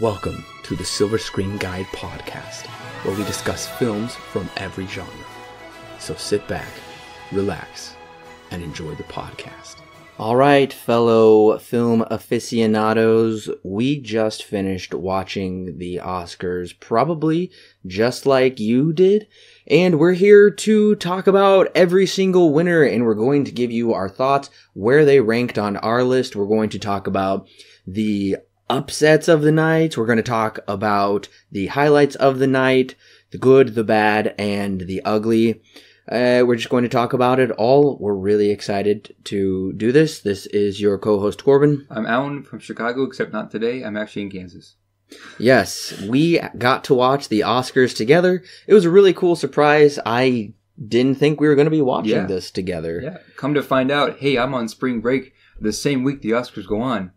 Welcome to the Silver Screen Guide podcast, where we discuss films from every genre. So sit back, relax, and enjoy the podcast. All right, fellow film aficionados, we just finished watching the Oscars, probably just like you did, and we're here to talk about every single winner, and we're going to give you our thoughts, where they ranked on our list. We're going to talk about the upsets of the night. We're going to talk about the highlights of the night, the good, the bad, and the ugly. We're just going to talk about it all. We're really excited to do this. This is your co-host, Corbin. I'm Allen from Chicago, except not today. I'm actually in Kansas. Yes, we got to watch the Oscars together. It was a really cool surprise. I didn't think we were going to be watching this together. Yeah, come to find out, hey, I'm on spring break the same week the Oscars go on.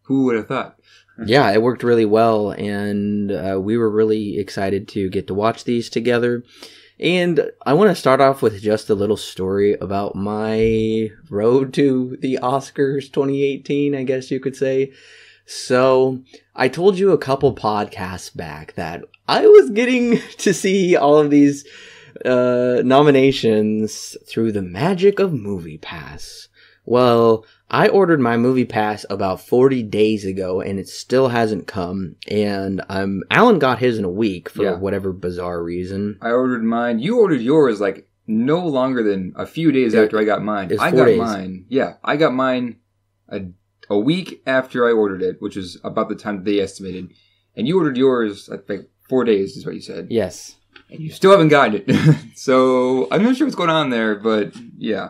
Who would have thought? Yeah, it worked really well, and we were really excited to get to watch these together. And I want to start off with just a little story about my road to the Oscars 2018, I guess you could say. So, I told you a couple podcasts back that I was getting to see all of these nominations through the magic of MoviePass. Well, I ordered my MoviePass about 40 days ago, and it still hasn't come. And Alan got his in a week for whatever bizarre reason. I ordered mine. You ordered yours like no longer than a few days after I got mine. I got mine. Yeah, I got mine a week after I ordered it, which is about the time they estimated. And you ordered yours, I think, 4 days is what you said. Yes. And you still haven't gotten it. So I'm not sure what's going on there, but yeah.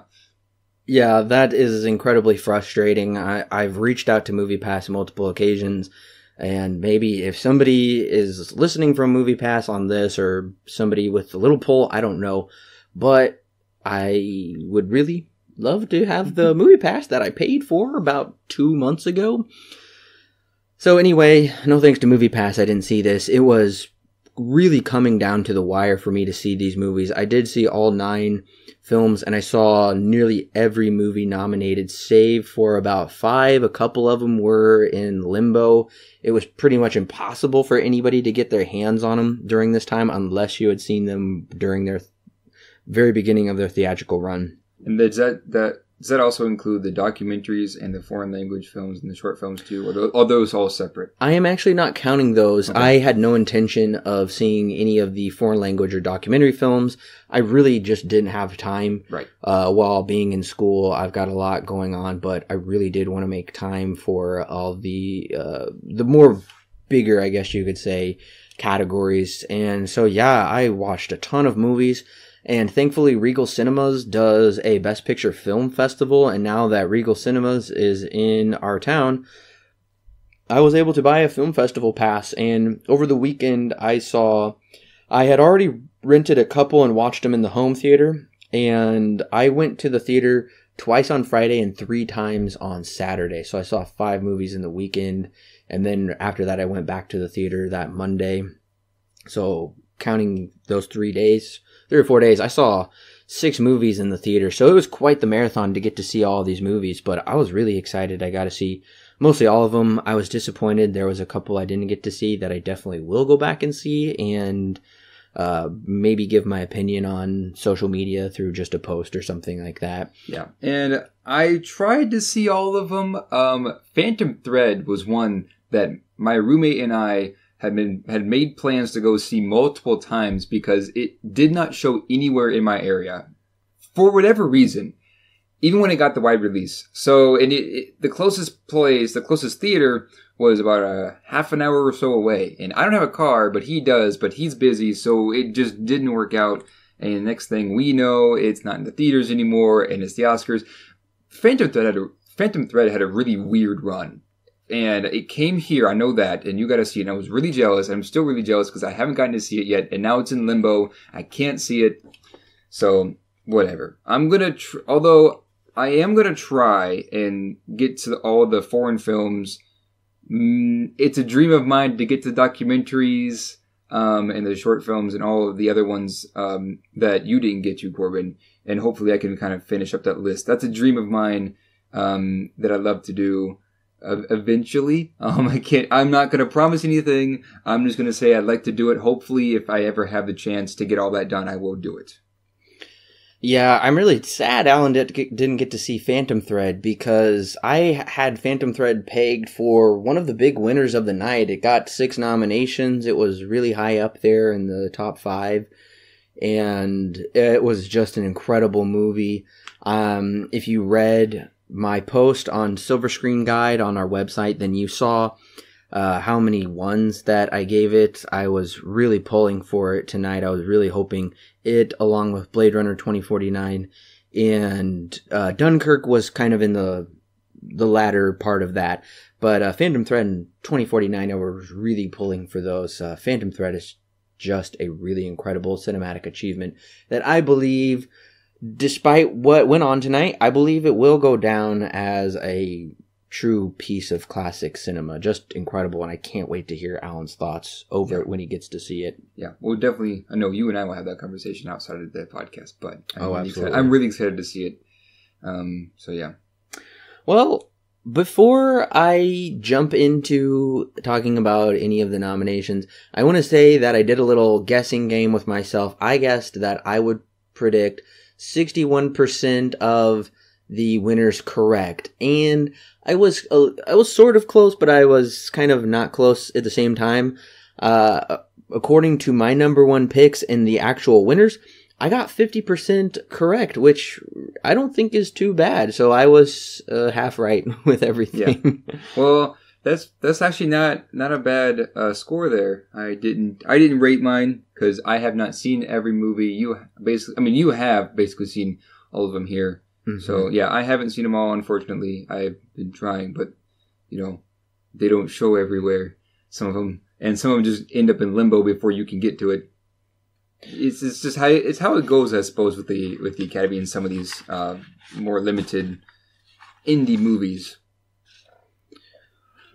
Yeah, that is incredibly frustrating. I've reached out to MoviePass multiple occasions, and maybe if somebody is listening from MoviePass on this, or somebody with a little pull, I don't know, but I would really love to have the MoviePass that I paid for about 2 months ago. So anyway, no thanks to MoviePass, I didn't see this. It was really coming down to the wire for me to see these movies. I did see all 9 films, and I saw nearly every movie nominated, save for about 5. A couple of them were in limbo. It was pretty much impossible for anybody to get their hands on them during this time unless you had seen them during their very beginning of their theatrical run. And does that also include the documentaries and the foreign language films and the short films too? Or are those all separate? I am actually not counting those. Okay. I had no intention of seeing any of the foreign language or documentary films. I really just didn't have time. Right. While being in school, I've got a lot going on, but I really did want to make time for all the more bigger, I guess you could say, categories. And so, yeah, I watched a ton of movies. And thankfully, Regal Cinemas does a Best Picture Film Festival, and now that Regal Cinemas is in our town, I was able to buy a film festival pass, and over the weekend, I had already rented a couple and watched them in the home theater, and I went to the theater twice on Friday and 3 times on Saturday, so I saw 5 movies in the weekend, and then after that, I went back to the theater that Monday, so counting those 3 or 4 days, I saw 6 movies in the theater, so it was quite the marathon to get to see all of these movies, but I was really excited. I got to see mostly all of them. I was disappointed. There was a couple I didn't get to see that I definitely will go back and see, and maybe give my opinion on social media through just a post or something like that. Yeah, and I tried to see all of them. Phantom Thread was one that my roommate and I had made plans to go see multiple times because it did not show anywhere in my area for whatever reason, even when it got the wide release. So, and the closest theater was about a half an hour or so away. And I don't have a car, but he does, but he's busy, so it just didn't work out. And the next thing we know, it's not in the theaters anymore, and it's the Oscars. Phantom Thread had a really weird run. And it came here, I know that, and you got to see it. And I was really jealous. I'm still really jealous because I haven't gotten to see it yet. And now it's in limbo. I can't see it. So, whatever. Although I am going to try and get to all the foreign films. It's a dream of mine to get to documentaries and the short films and all of the other ones that you didn't get to, Corbin. And hopefully I can kind of finish up that list. That's a dream of mine that I love to do. eventually. I'm not going to promise anything. I'm just going to say I'd like to do it. Hopefully, if I ever have the chance to get all that done, I will do it. Yeah, I'm really sad Alan didn't get to see Phantom Thread, because I had Phantom Thread pegged for one of the big winners of the night. It got 6 nominations. It was really high up there in the top 5. And it was just an incredible movie. If you read my post on Silver Screen Guide on our website, then you saw how many ones that I gave it. I was really pulling for it tonight. I was really hoping it, along with Blade Runner 2049 and Dunkirk, was kind of in the latter part of that. But Phantom Thread and 2049, I was really pulling for those. Phantom Thread is just a really incredible cinematic achievement that I believe, despite what went on tonight, I believe it will go down as a true piece of classic cinema. Just incredible, and I can't wait to hear Alan's thoughts over it when he gets to see it. Yeah, well, definitely. I know you and I will have that conversation outside of the podcast, but absolutely. I'm really excited to see it. So yeah. Well, before I jump into talking about any of the nominations, I want to say that I did a little guessing game with myself. I guessed that I would predict 61% of the winners correct, and I was sort of close, but I was kind of not close at the same time. According to my number 1 picks and the actual winners, I got 50% correct, which I don't think is too bad. So I was half right with everything. Yeah. Well, that's actually not a bad score there. I didn't rate mine because I have not seen every movie. You have basically seen all of them here. Mm-hmm. So yeah, I haven't seen them all, unfortunately. I've been trying, but they don't show everywhere. Some of them just end up in limbo before you can get to it. It's just how it goes, I suppose, with the Academy and some of these more limited indie movies.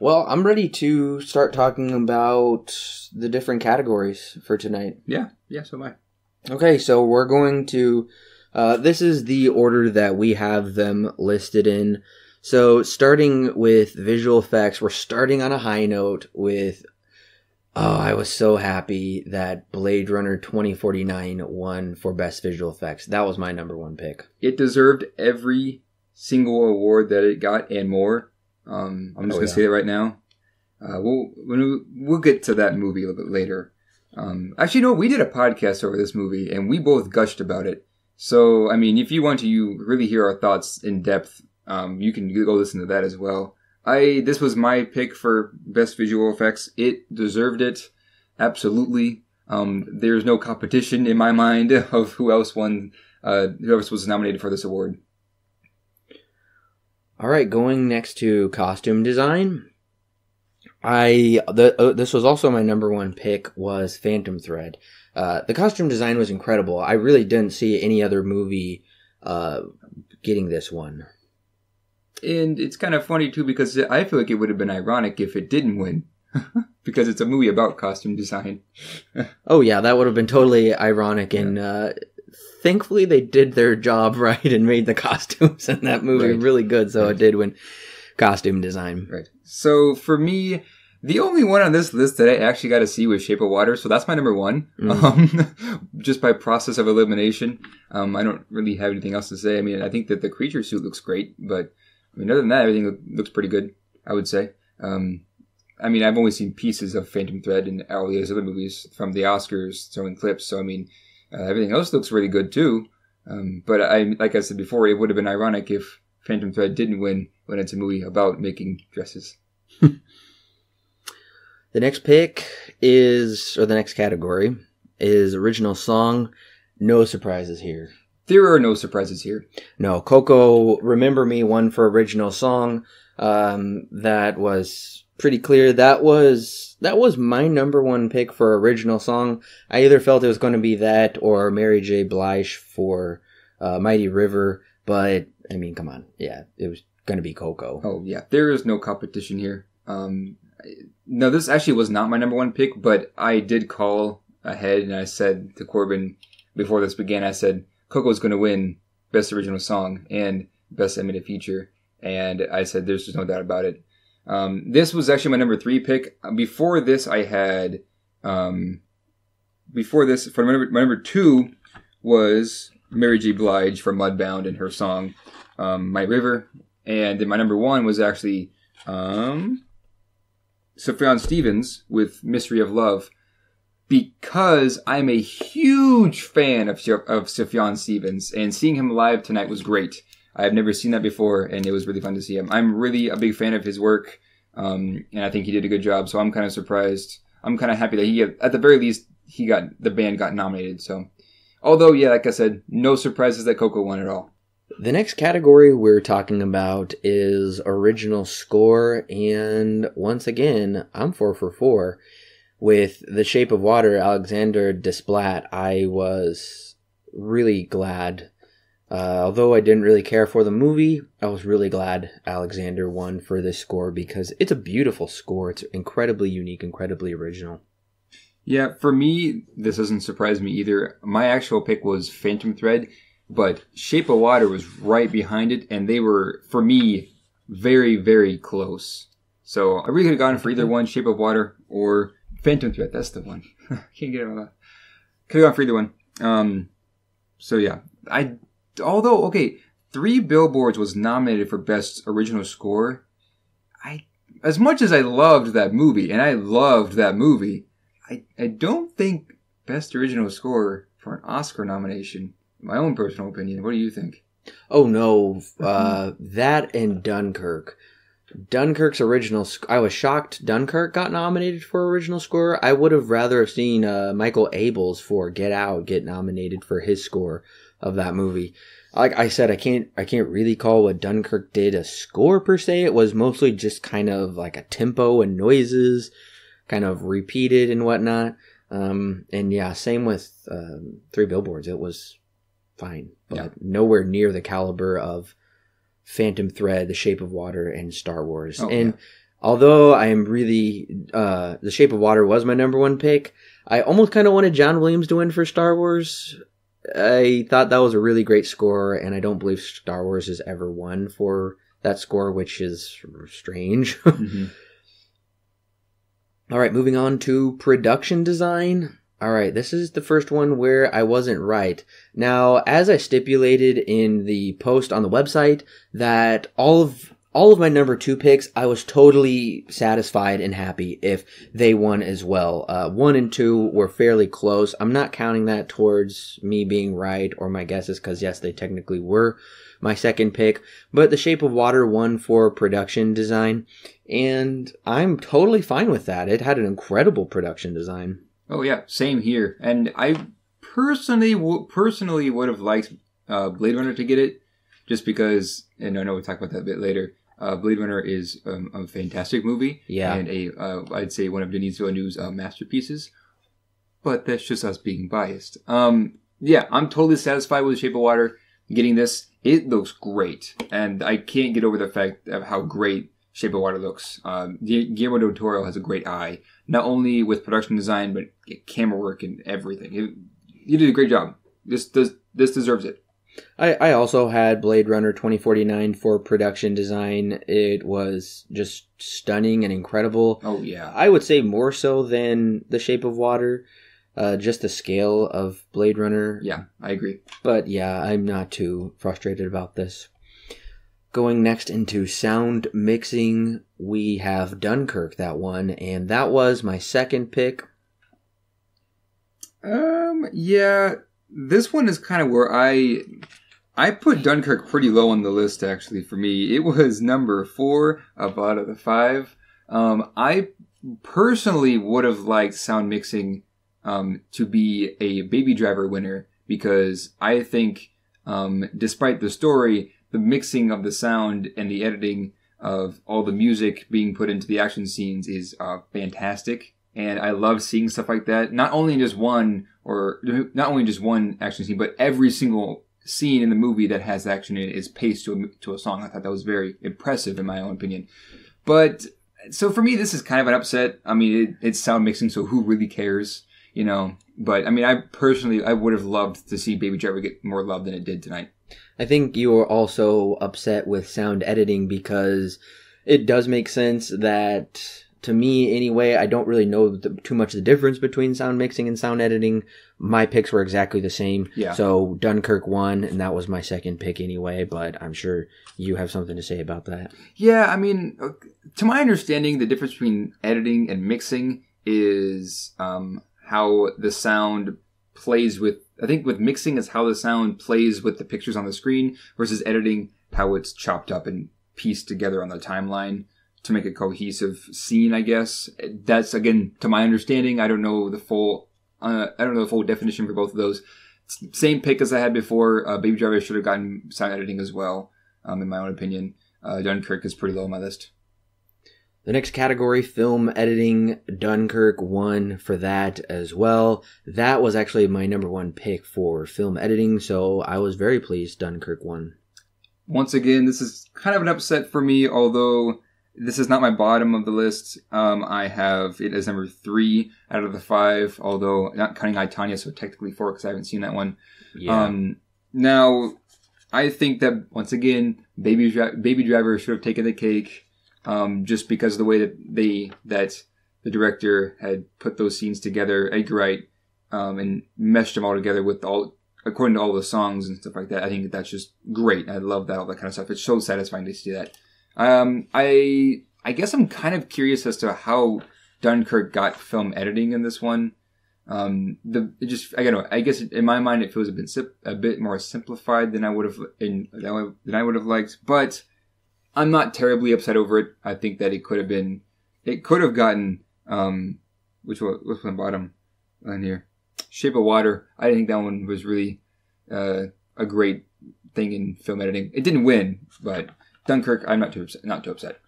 Well, I'm ready to start talking about the different categories for tonight. Yeah, so am I. Okay, so we're going to... this is the order that we have them listed in. So starting with visual effects, we're starting on a high note with... Oh, I was so happy that Blade Runner 2049 won for Best Visual Effects. That was my number 1 pick. It deserved every single award that it got and more. I'm just going to say that right now. We'll get to that movie a little bit later. Actually, no, we did a podcast over this movie, and we both gushed about it. So, I mean, if you want to really hear our thoughts in depth, you can go listen to that as well. This was my pick for Best Visual Effects. It deserved it. Absolutely. There's no competition in my mind of who else was nominated for this award. All right, going next to costume design. This was also my number 1 pick, was Phantom Thread. The costume design was incredible. I really didn't see any other movie getting this one. And it's kind of funny, too, because I feel like it would have been ironic if it didn't win. Because it's a movie about costume design. Oh, yeah, that would have been totally ironic. Yeah. And thankfully, they did their job right and made the costumes in that movie really good. So it did win costume design. Right. So for me, the only one on this list that I actually got to see was Shape of Water. So that's my number 1. Just by process of elimination. I don't really have anything else to say. I mean, I think that the creature suit looks great, but I mean, other than that, everything looks pretty good, I would say. I mean, I've only seen pieces of Phantom Thread and all these other movies from the Oscars, showing clips. So, I mean, everything else looks really good, too. But like I said before, it would have been ironic if Phantom Thread didn't win when it's a movie about making dresses. The next pick the next category is original song. No surprises here. There are no surprises here. No, Coco, Remember Me won for original song. That was pretty clear. That was my number 1 pick for original song. I either felt it was going to be that or Mary J. Blige for Mighty River. But, I mean, come on. Yeah, it was going to be Coco. Oh, yeah. There is no competition here. No, this actually was not my number 1 pick, but I did call ahead and I said to Corbin before this began, I said, Coco's going to win Best Original Song and Best Animated Feature. And I said, there's just no doubt about it. This was actually my number 3 pick. Before this, I had my number 2 was Mary J. Blige from Mudbound and her song My River, and then my number 1 was actually Sufjan Stevens with Mystery of Love, because I'm a huge fan of Sufjan Stevens, and seeing him live tonight was great. I've never seen that before, and it was really fun to see him. I'm really a big fan of his work, and I think he did a good job, so I'm kind of surprised. I'm kind of happy that at the very least, the band got nominated, so. Although, yeah, like I said, no surprises that Coco won at all. The next category we're talking about is original score, and once again, I'm 4 for 4. With The Shape of Water, Alexander Desplat, I was really glad. Although I didn't really care for the movie, I was really glad Alexander won for this score because it's a beautiful score. It's incredibly unique, incredibly original. Yeah, for me, this doesn't surprise me either. My actual pick was Phantom Thread, but Shape of Water was right behind it, and they were, for me, very, very close. So I really could have gone for either one, Shape of Water or Phantom Thread. That's the one. Can't get it out of that. Could have gone for either one. So yeah, although, okay, 3 Billboards was nominated for Best Original Score. As much as I loved that movie, I don't think Best Original Score for an Oscar nomination. My own personal opinion. What do you think? Oh no, that and Dunkirk. Dunkirk's original I was shocked Dunkirk got nominated for original score. I would have rather have seen Michael Abels for Get Out get nominated for his score of that movie. Like I said, I can't really call what Dunkirk did a score per se. It was mostly just kind of like a tempo and noises, kind of repeated and whatnot. And yeah, same with 3 Billboards. It was fine, but nowhere near the caliber of Phantom Thread, The Shape of Water, and Star Wars. Although I am really, The Shape of Water was my number 1 pick, I almost kind of wanted John Williams to win for Star Wars. I thought that was a really great score, and I don't believe Star Wars has ever won for that score, which is strange. Mm-hmm. All right, moving on to production design. All right, this is the first one where I wasn't right. Now, as I stipulated in the post on the website, that all of my number 2 picks, I was totally satisfied and happy if they won as well. 1 and 2 were fairly close. I'm not counting that towards me being right or my guesses, because yes, they technically were my second pick. But The Shape of Water won for production design, and I'm totally fine with that. It had an incredible production design. Oh yeah, same here. And I personally would have liked Blade Runner to get it, just because, and I know we'll talk about that a bit later. Blade Runner is a fantastic movie, and I'd say one of Denis Villeneuve's masterpieces. But that's just us being biased. Yeah, I'm totally satisfied with Shape of Water. Getting this, it looks great, and I can't get over the fact of how great Shape of Water looks. Guillermo del Toro has a great eye, not only with production design, but camera work and everything. You did a great job. This deserves it. I also had Blade Runner 2049 for production design. It was just stunning and incredible. Oh, yeah. I would say more so than The Shape of Water. Just the scale of Blade Runner. Yeah, I agree. But yeah, I'm not too frustrated about this. Going next into sound mixing, we have Dunkirk, that one, and that was my second pick. Yeah, this one is kind of where I put Dunkirk pretty low on the list, actually, for me. It was number 4 out of the 5. I personally would have liked sound mixing to be a Baby Driver winner, because I think, despite the story, the mixing of the sound and the editing of all the music being put into the action scenes is fantastic. And I love seeing stuff like that. Not only just one action scene, but every single scene in the movie that has action in it is paced to a song. I thought that was very impressive in my own opinion. But, so for me, this is kind of an upset. I mean, it's sound mixing, so who really cares? You know, but I mean, I would have loved to see Baby Driver get more love than it did tonight. I think you were also upset with sound editing because it does make sense that, to me anyway, I don't really know too much the difference between sound mixing and sound editing. My picks were exactly the same. Yeah. So Dunkirk won, and that was my second pick anyway, but I'm sure you have something to say about that. Yeah, I mean, to my understanding, the difference between editing and mixing is how the sound plays with... I think with mixing is how the sound plays with the pictures on the screen, versus editing, how it's chopped up and pieced together on the timeline to make a cohesive scene, I guess. That's, again, to my understanding. I don't know the full definition for both of those. Same pick as I had before. Baby Driver should have gotten sound editing as well, in my own opinion. Dunkirk is pretty low on my list. The next category, film editing, Dunkirk won for that as well. That was actually my number one pick for film editing, so I was very pleased Dunkirk won. Once again, this is kind of an upset for me, although this is not my bottom of the list. I have it as number 3 out of the 5, although not counting I, Tonya, so technically 4 because I haven't seen that one. Yeah. Now, I think that, once again, Baby Driver should have taken the cake, just because of the way that the director had put those scenes together, Edgar Wright, and meshed them all together with according to all the songs and stuff like that. I think that's just great. I love that, all that kind of stuff. It's so satisfying to see that. I guess I'm kind of curious as to how Dunkirk got film editing in this one. I guess in my mind it feels a bit more simplified than I would have liked, but I'm not terribly upset over it. I think that it could have gotten, what's my bottom on here? Shape of Water. I think that one was really, a great thing in film editing. It didn't win, but Dunkirk, I'm not too upset.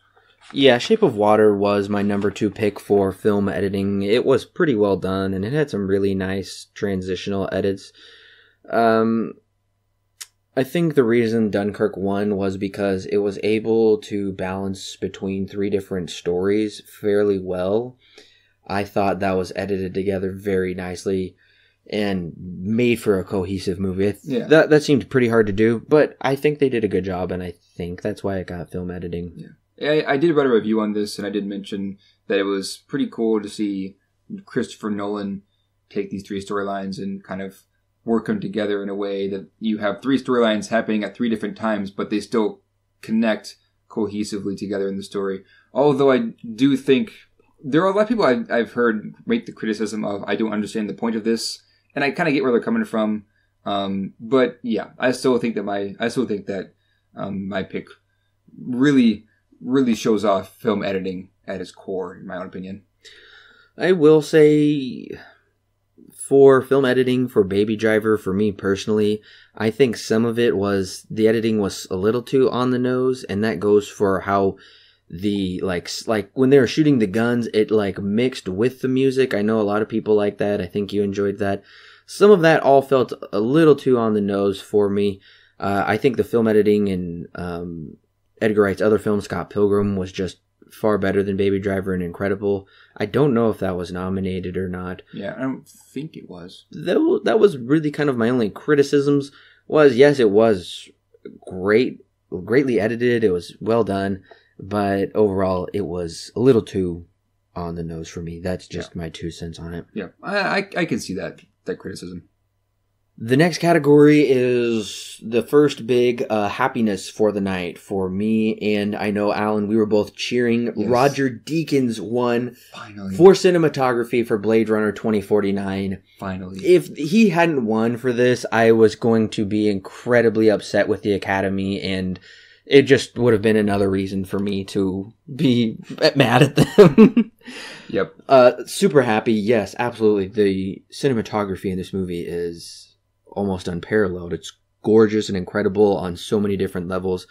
Yeah, Shape of Water was my number 2 pick for film editing. It was pretty well done, and it had some really nice transitional edits. I think the reason Dunkirk won was because it was able to balance between 3 different stories fairly well. I thought that was edited together very nicely and made for a cohesive movie. Yeah. That seemed pretty hard to do, but I think they did a good job, and I think that's why it got film editing. Yeah. I did write a review on this, and I did mention that it was pretty cool to see Christopher Nolan take these 3 storylines and kind of work them together in a way that you have 3 storylines happening at 3 different times, but they still connect cohesively together in the story. Although I do think there are a lot of people I've heard make the criticism of, I don't understand the point of this, and I kind of get where they're coming from. But yeah, I still think that my pick really shows off film editing at its core, in my own opinion. I will say, for film editing, for Baby Driver, for me personally, I think some of it was, the editing was a little too on the nose, and that goes for how the, like when they were shooting the guns, it mixed with the music. I know a lot of people like that. I think you enjoyed that. Some of that all felt a little too on the nose for me. I think the film editing in Edgar Wright's other film, Scott Pilgrim, was just far better than Baby Driver and incredible. I don't know if that was nominated or not. Yeah, I don't think it was. That was really kind of my only criticisms. Yes, it was greatly edited. It was well done, but overall, it was a little too on the nose for me. That's just my 2 cents on it. Yeah, I can see that criticism. The next category is the first big happiness for the night for me, and I know, Alan, we were both cheering. Yes. Roger Deakins won finally for cinematography for Blade Runner 2049. Finally. If he hadn't won for this, I was going to be incredibly upset with the Academy, and it just would have been another reason for me to be mad at them. Yep. Super happy. Yes, absolutely. The cinematography in this movie is almost unparalleled. It's gorgeous and incredible on so many different levels.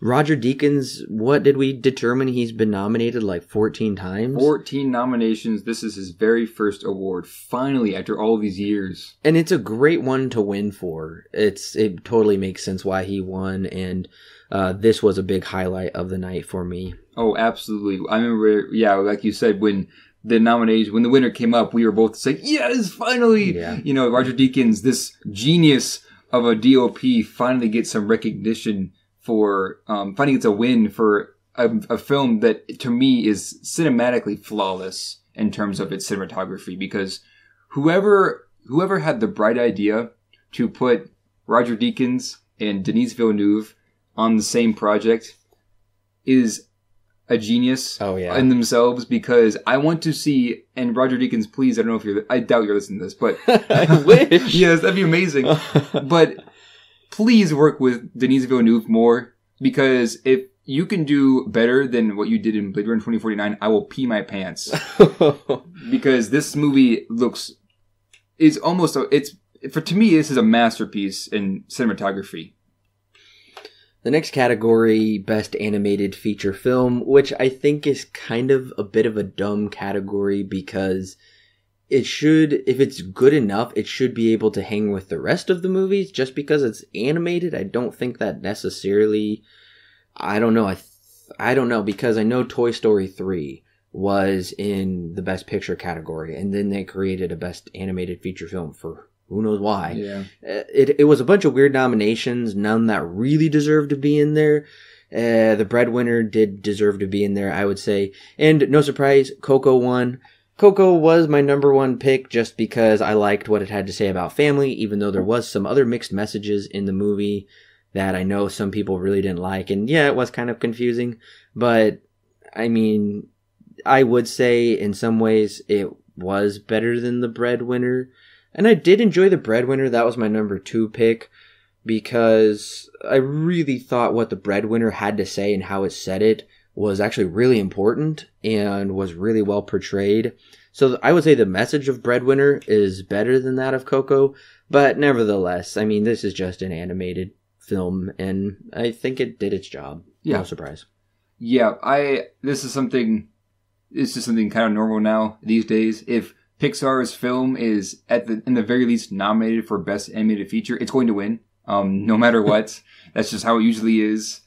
Roger Deakins, what did we determine? He's been nominated 14 times? 14 nominations. This is his very first award, finally, after all these years. And it's a great one to win for. It totally makes sense why he won, and this was a big highlight of the night for me. Oh, absolutely. I remember, like you said, when the winner came up, we were both saying, yes, finally! Yeah. Roger Deakins, this genius of a DOP, finally gets some recognition for, finally gets a win for a film that to me is cinematically flawless in terms of its cinematography, because whoever had the bright idea to put Roger Deakins and Denis Villeneuve on the same project is a genius in themselves, because I want to see, and Roger Deakins, please, I doubt you're listening to this, but I wish. Yes, that'd be amazing. But please work with Denis Villeneuve more, because if you can do better than what you did in Blade Runner 2049, I will pee my pants. Because this movie to me, this is a masterpiece in cinematography. The next category, Best Animated Feature Film, which I think is kind of a bit of a dumb category, because if it's good enough, it should be able to hang with the rest of the movies. Just because it's animated, I don't think that necessarily, I don't know, because I know Toy Story 3 was in the Best Picture category, and then they created a Best Animated Feature Film for who knows why. Yeah. It was a bunch of weird nominations, none that really deserved to be in there. The Breadwinner did deserve to be in there, I would say. And no surprise, Coco won. Coco was my number one pick just because I liked what it had to say about family, even though there was some other mixed messages in the movie that I know some people really didn't like. And yeah, it was kind of confusing. But, I mean, I would say in some ways it was better than The Breadwinner. And I did enjoy The Breadwinner. That was my number 2 pick, because I really thought what The Breadwinner had to say and how it said it was actually really important and was really well portrayed. So I would say the message of Breadwinner is better than that of Coco, but nevertheless, I mean, this is just an animated film, and I think it did its job. Yeah. No surprise. Yeah, this is something kind of normal now these days. If Pixar's film is in the very least nominated for Best Animated Feature, it's going to win, no matter what. That's just how it usually is.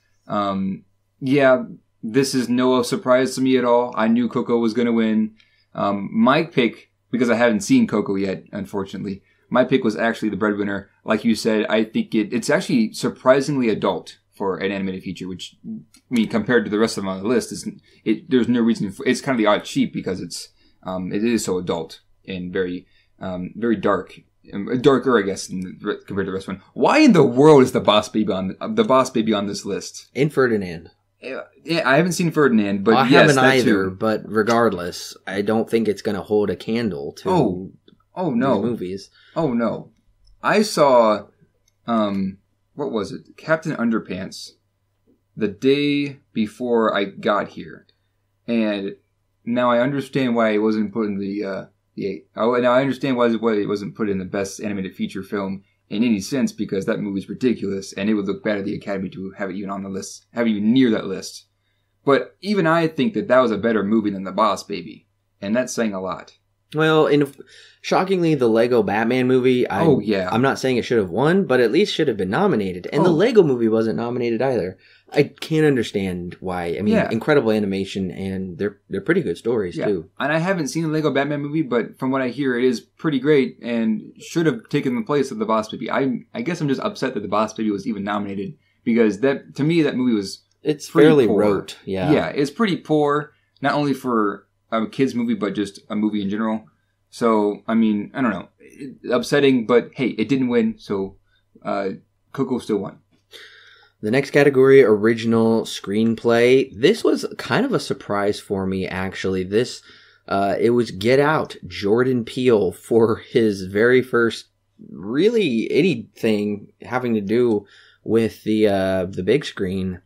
Yeah, this is no surprise to me at all. I knew Coco was going to win. My pick, because I haven't seen Coco yet, unfortunately, my pick was actually The Breadwinner. Like you said, I think it's actually surprisingly adult for an animated feature, which, I mean, compared to the rest of them on the list, there's no reason it's kind of the odd sheep, because it is so adult and very, very dark, darker, I guess, compared to the rest of them. Why in the world is the Boss Baby on this list? And Ferdinand. Yeah, I haven't seen Ferdinand, but I yes, haven't either. too. But regardless, I don't think it's going to hold a candle to oh no movies. Oh no, I saw what was it? Captain Underpants the day before I got here, and now I understand why it wasn't put in now I understand why it wasn't put in the Best Animated Feature Film in any sense, because that movie's ridiculous, and it would look bad at the Academy to have it even on the list, have it even near that list. But even I think that was a better movie than The Boss Baby, and that's saying a lot. Well, shockingly, the Lego Batman movie, I'm not saying it should have won, but at least should have been nominated. And the Lego movie wasn't nominated either. I can't understand why. I mean, incredible animation, and they're pretty good stories, too. And I haven't seen the Lego Batman movie, but from what I hear, it is pretty great and should have taken the place of The Boss Baby. I guess I'm just upset that The Boss Baby was even nominated, because to me, that movie was fairly poor. rote, yeah. Yeah, it's pretty poor, not only for a kid's movie, but just a movie in general. So, I mean, I don't know. Upsetting, but hey, it didn't win, so Coco still won. The next category, Original Screenplay. This was kind of a surprise for me, actually. It was Get Out, Jordan Peele, for his very first, really anything having to do with the big screen.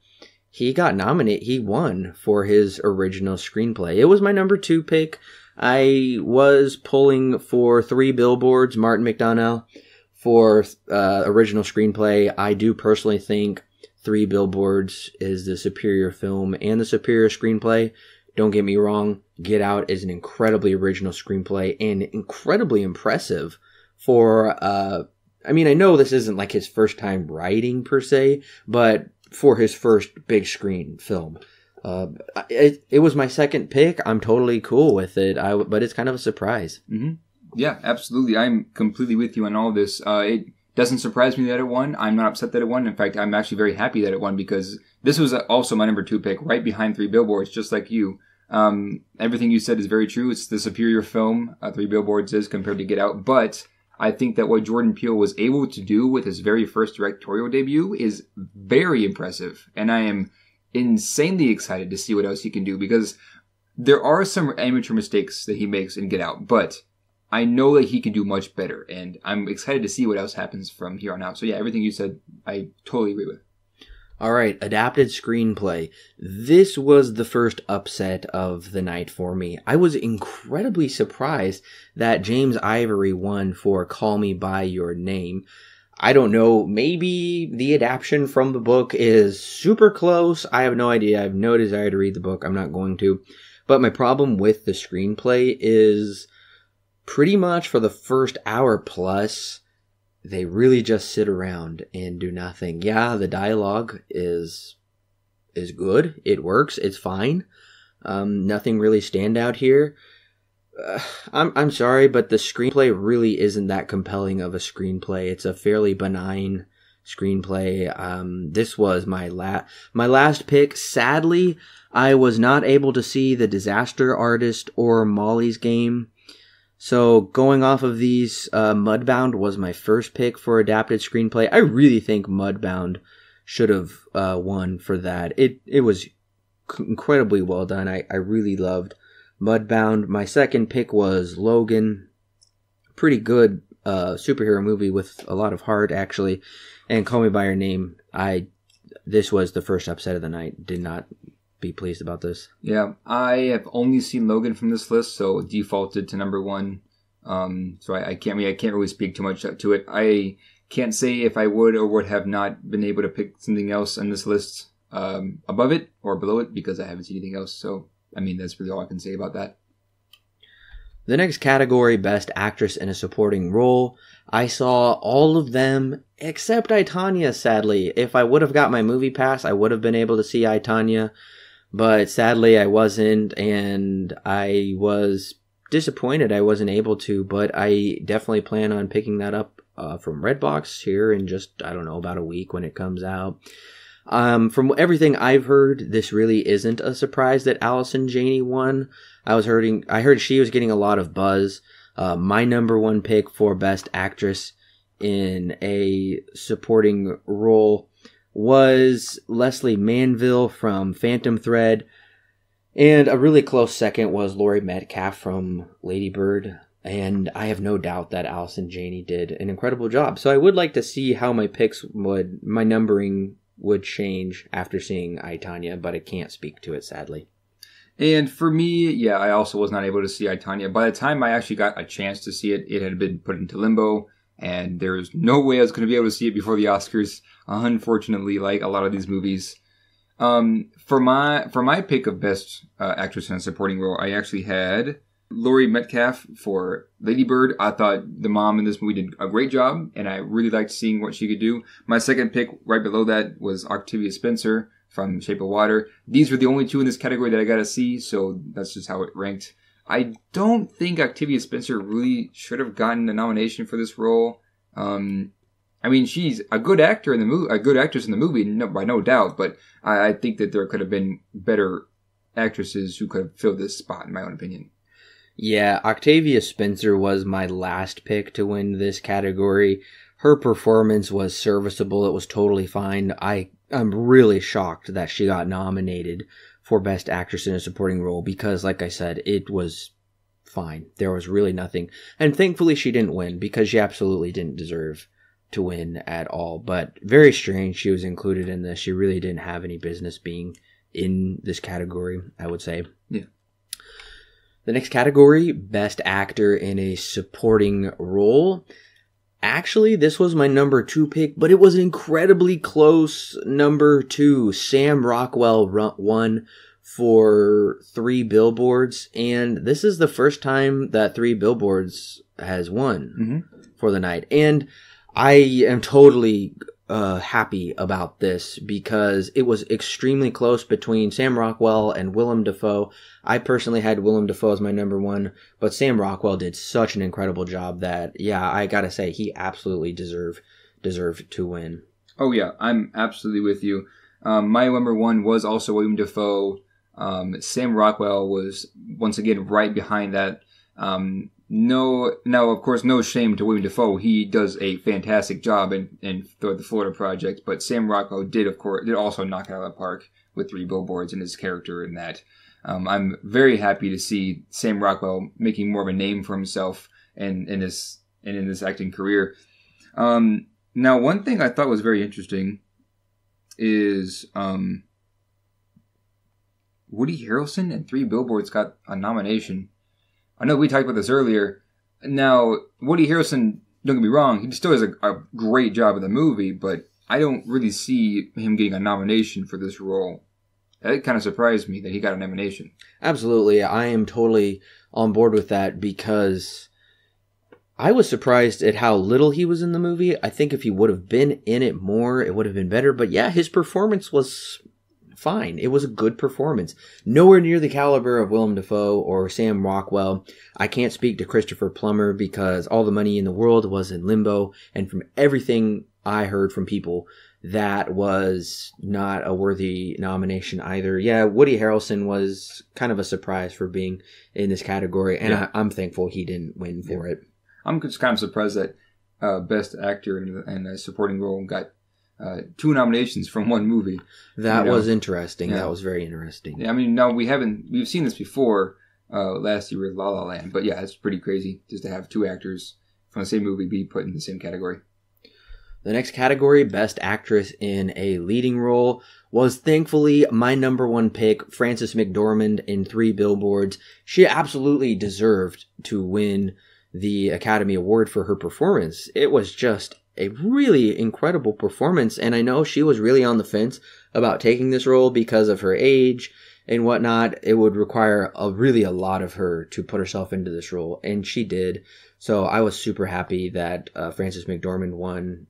He got nominated. He won for his original screenplay. It was my number 2 pick. I was pulling for 3 Billboards, Martin McDonagh, for original screenplay. I do personally think 3 Billboards is the superior film and the superior screenplay. Don't get me wrong. Get Out is an incredibly original screenplay and incredibly impressive for, I mean, I know this isn't like his first time writing per se, but for his first big screen film. It was my second pick. I'm totally cool with it, but it's kind of a surprise. Mm-hmm. Yeah, absolutely. I'm completely with you on all this. Doesn't surprise me that it won. I'm not upset that it won. In fact, I'm actually very happy that it won because this was also my number 2 pick, right behind Three Billboards, just like you. Everything you said is very true. It's the superior film, Three Billboards is, compared to Get Out. But I think that what Jordan Peele was able to do with his very first directorial debut is very impressive. And I am insanely excited to see what else he can do, because there are some amateur mistakes that he makes in Get Out, but I know that he can do much better, and I'm excited to see what else happens from here on out. So yeah, everything you said, I totally agree with. All right, adapted screenplay. This was the first upset of the night for me. I was incredibly surprised that James Ivory won for Call Me By Your Name. I don't know, maybe the adaptation from the book is super close. I have no idea. I have no desire to read the book. I'm not going to. But my problem with the screenplay is pretty much for the first hour plus, they really just sit around and do nothing. Yeah, the dialogue is good. It works. It's fine. Nothing really stand out here. I'm sorry, but the screenplay really isn't that compelling of a screenplay. It's a fairly benign screenplay. This was my last pick. Sadly, I was not able to see The Disaster Artist or Molly's Game. So going off of these, Mudbound was my first pick for adapted screenplay. I really think Mudbound should have won for that. It was incredibly well done. I really loved Mudbound. My second pick was Logan. Pretty good superhero movie with a lot of heart, actually. And Call Me By Your Name. This was the first upset of the night. Did not be pleased about this. Yeah, I have only seen Logan from this list, so defaulted to number 1. So I can't really speak too much to it. I can't say if I would or would have not been able to pick something else on this list above it or below it, because I haven't seen anything else. So I mean, that's really all I can say about that. The next category, Best Actress in a Supporting Role. I saw all of them except I, Tonya, sadly. If I would have got my movie pass, I would have been able to see I, Tonya. But sadly, I wasn't, and I was disappointed I wasn't able to, but I definitely plan on picking that up from Redbox here in just, I don't know, about a week when it comes out. From everything I've heard, this really isn't a surprise that Allison Janney won. I heard she was getting a lot of buzz. My number 1 pick for Best Actress in a Supporting Role was Leslie Manville from Phantom Thread, and a really close second was Laurie Metcalf from Lady Bird, and I have no doubt that Allison Janney did an incredible job. So I would like to see how my numbering would change after seeing I, Tonya, but I can't speak to it, sadly. And for me, yeah, I also was not able to see I, Tonya. By the time I actually got a chance to see it, it had been put into limbo, and there was no way I was going to be able to see it before the Oscars, unfortunately, like a lot of these movies. For my pick of Best Actress in a Supporting Role, I actually had Laurie Metcalf for Lady Bird. I thought the mom in this movie did a great job, and I really liked seeing what she could do. My second pick, right below that, was Octavia Spencer from Shape of Water. These were the only 2 in this category that I got to see, so that's just how it ranked. I don't think Octavia Spencer really should have gotten a nomination for this role. I mean, she's a good actor in the movie, a good actress in the movie, by no doubt. But I think that there could have been better actresses who could have filled this spot, in my own opinion. Yeah, Octavia Spencer was my last pick to win this category. Her performance was serviceable. It was totally fine. I'm really shocked that she got nominated for Best Actress in a Supporting Role because, like I said, it was fine. There was really nothing. And thankfully she didn't win because she absolutely didn't deserve to win at all. But very strange she was included in this. She really didn't have any business being in this category, I would say. Yeah. The next category, Best Actor in a Supporting Role. Actually, this was my number 2 pick, but it was an incredibly close number 2. Sam Rockwell won for 3 Billboards, and this is the first time that 3 Billboards has won for the night. And I am totally happy about this because it was extremely close between Sam Rockwell and Willem Dafoe. I personally had Willem Dafoe as my number 1, but Sam Rockwell did such an incredible job that, yeah, I gotta say, he absolutely deserved deserved to win. Oh yeah, I'm absolutely with you. My number one was also William Dafoe. Sam Rockwell was once again right behind that. Now of course, no shame to William Dafoe. He does a fantastic job in the Florida Project, but Sam Rockwell did also knock it out of the park with 3 Billboards and his character in that. I'm very happy to see Sam Rockwell making more of a name for himself in this acting career. Now, one thing I thought was very interesting is Woody Harrelson and 3 Billboards got a nomination. I know we talked about this earlier. Now, Woody Harrelson, don't get me wrong, he still does a great job in the movie, but I don't really see him getting a nomination for this role. That kind of surprised me that he got a nomination. Absolutely. I am totally on board with that because I was surprised at how little he was in the movie. I think if he would have been in it more, it would have been better. But yeah, his performance was fine. It was a good performance. Nowhere near the caliber of Willem Dafoe or Sam Rockwell. I can't speak to Christopher Plummer because all the money in the world was in limbo. And from everything I heard from people, that was not a worthy nomination either. Yeah, Woody Harrelson was kind of a surprise for being in this category. And I'm thankful he didn't win for it. I'm just kind of surprised that Best Actor and a Supporting Role got 2 nominations from one movie. That was interesting. Yeah. That was very interesting. Yeah, I mean, no, we've seen this before last year with La La Land, but yeah, it's pretty crazy just to have 2 actors from the same movie be put in the same category. The next category, Best Actress in a Leading Role, was thankfully my number one pick, Frances McDormand in 3 Billboards. She absolutely deserved to win the Academy Award for her performance. It was just a really incredible performance, and I know she was really on the fence about taking this role because of her age and whatnot. It would require a lot of her to put herself into this role, and she did. So I was super happy that Frances McDormand won.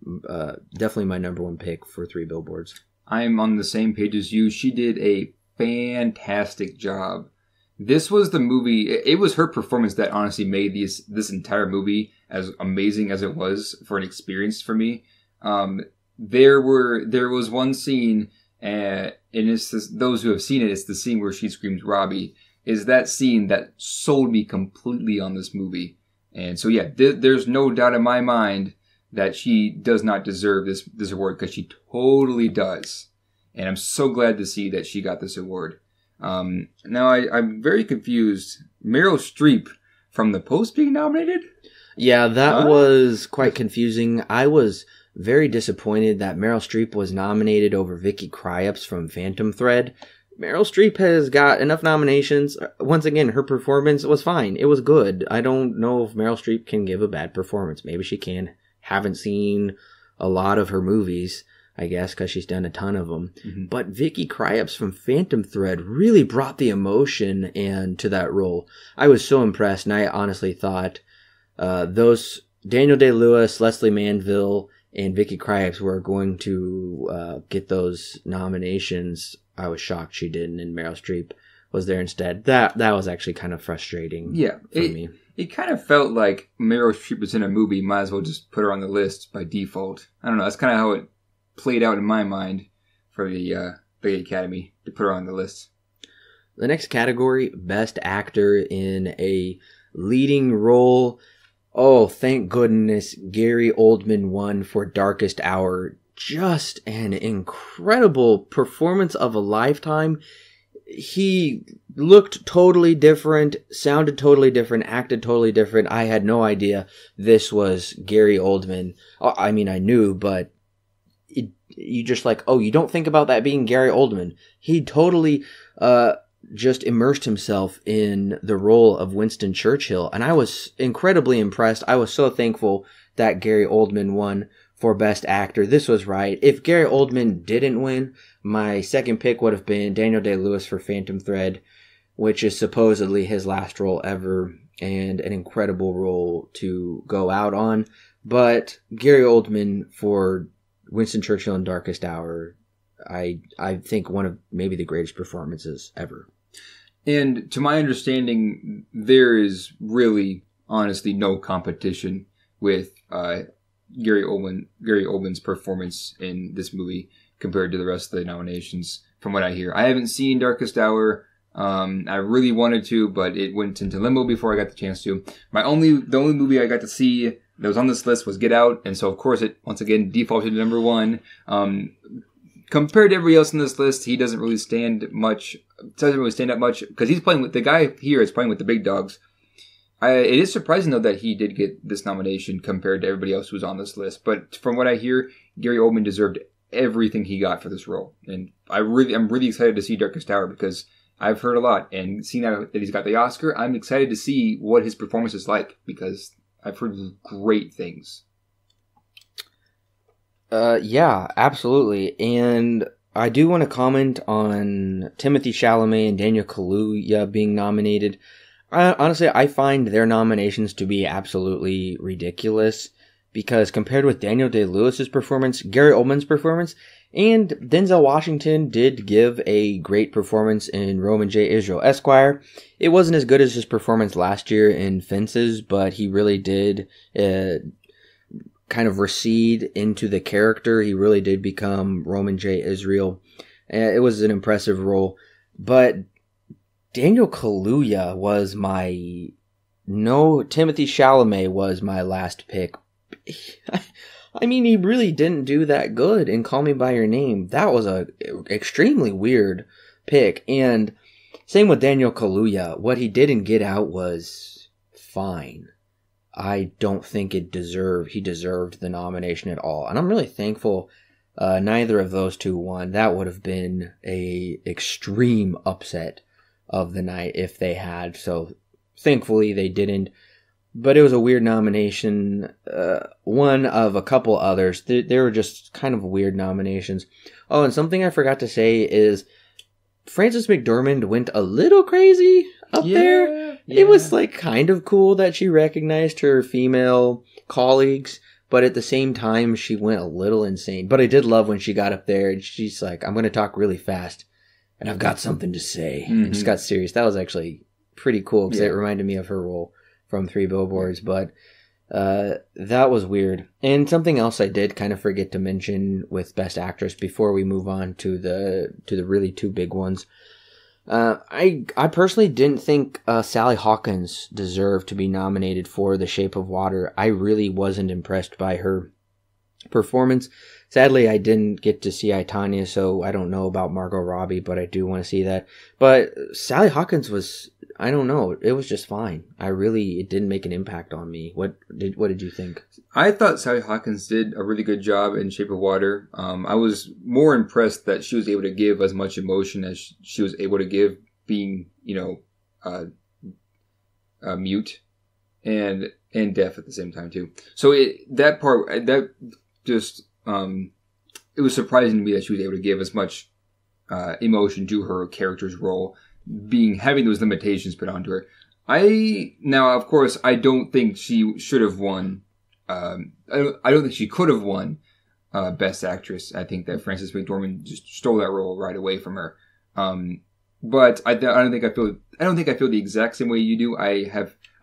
Definitely my number one pick for 3 Billboards. I'm on the same page as you. She did a fantastic job. This was the movie. It was her performance that honestly made this entire movie as amazing as it was for an experience for me. There was one scene, and those who have seen it, it's the scene where she screams Robbie. Is that scene that sold me completely on this movie. And so yeah, there's no doubt in my mind that she does not deserve this award, because she totally does. And I'm so glad to see that she got this award. Now I'm very confused. Meryl Streep from The Post being nominated? Yeah, that was quite confusing. I was very disappointed that Meryl Streep was nominated over Vicky Krieps from Phantom Thread. Meryl Streep has got enough nominations. Once again, her performance was fine. It was good. I don't know if Meryl Streep can give a bad performance. Maybe she can. Haven't seen a lot of her movies, I guess, because she's done a ton of them. Mm-hmm. But Vicky Krieps from Phantom Thread really brought the emotion to that role. I was so impressed, and I honestly thought those Daniel Day-Lewis, Leslie Manville, and Vicky Krieps were going to get those nominations. I was shocked she didn't, and Meryl Streep was there instead. That was actually kind of frustrating for me. It kind of felt like Meryl Streep was in a movie. Might as well just put her on the list by default. I don't know. That's kind of how it played out in my mind for the Academy to put her on the list. The next category, Best Actor in a Leading Role. Oh, thank goodness Gary Oldman won for Darkest Hour. Just an incredible performance of a lifetime. He looked totally different, sounded totally different, acted totally different. I had no idea this was Gary Oldman. I mean, I knew, but you just like, oh, you don't think about that being Gary Oldman. He totally just immersed himself in the role of Winston Churchill, and I was incredibly impressed. I was so thankful that Gary Oldman won for Best Actor. This was right. If Gary Oldman didn't win, my second pick would have been Daniel Day-Lewis for Phantom Thread, which is supposedly his last role ever, and an incredible role to go out on. But Gary Oldman for Winston Churchill in Darkest Hour, I think one of maybe the greatest performances ever. And to my understanding, there is really, honestly, no competition with Gary Oldman's performance in this movie compared to the rest of the nominations, from what I hear. I haven't seen Darkest Hour. I really wanted to, but it went into limbo before I got the chance to. The only movie I got to see that was on this list was Get Out, and so of course it once again defaulted to number one. Compared to everybody else on this list, he doesn't really stand up much because he's playing with the guy here is playing with the big dogs. It is surprising though that he did get this nomination compared to everybody else who's on this list. But from what I hear, Gary Oldman deserved everything he got for this role, and I'm really excited to see Darkest Hour because I've heard a lot, and seeing that he's got the Oscar, I'm excited to see what his performance is like because I've heard great things. Yeah, absolutely. And I do want to comment on Timothée Chalamet and Daniel Kaluuya being nominated. Honestly, I find their nominations to be absolutely ridiculous because compared with Daniel Day-Lewis's performance, Gary Oldman's performance, and Denzel Washington did give a great performance in Roman J. Israel Esquire. It wasn't as good as his performance last year in Fences, but he really did kind of recede into the character. He really did become Roman J. Israel. It was an impressive role. But Daniel Kaluuya was Timothée Chalamet was my last pick. I mean, he really didn't do that good in Call Me By Your Name. That was a extremely weird pick. And same with Daniel Kaluuya. What he did in Get Out was fine. I don't think he deserved the nomination at all. And I'm really thankful neither of those two won. That would have been a extreme upset of the night if they had. So thankfully they didn't. But it was a weird nomination. One of a couple others. They were just kind of weird nominations. Oh, and something I forgot to say is Frances McDormand went a little crazy up there. Yeah. It was like kind of cool that she recognized her female colleagues, but at the same time she went a little insane. But I did love when she got up there and she's like, I'm going to talk really fast and I've got something to say. Mm-hmm. And just got serious. That was actually pretty cool because it reminded me of her role from Three Billboards, but that was weird. And something else I did kind of forget to mention with Best Actress before we move on to the really two big ones. I personally didn't think Sally Hawkins deserved to be nominated for The Shape of Water. I really wasn't impressed by her performance. Sadly, I didn't get to see I, Tonya, so I don't know about Margot Robbie, but I do want to see that. But Sally Hawkins was, I don't know, it was just fine. It didn't make an impact on me. What did you think? I thought Sally Hawkins did a really good job in Shape of Water. I was more impressed that she was able to give as much emotion as she was able to give, being, mute and deaf at the same time too. So it was surprising to me that she was able to give as much emotion to her character's role, having those limitations put onto her. Of course, I don't think she should have won. I don't think she could have won Best Actress. I think that Frances McDormand just stole that role right away from her. But I don't think I feel the exact same way you do. I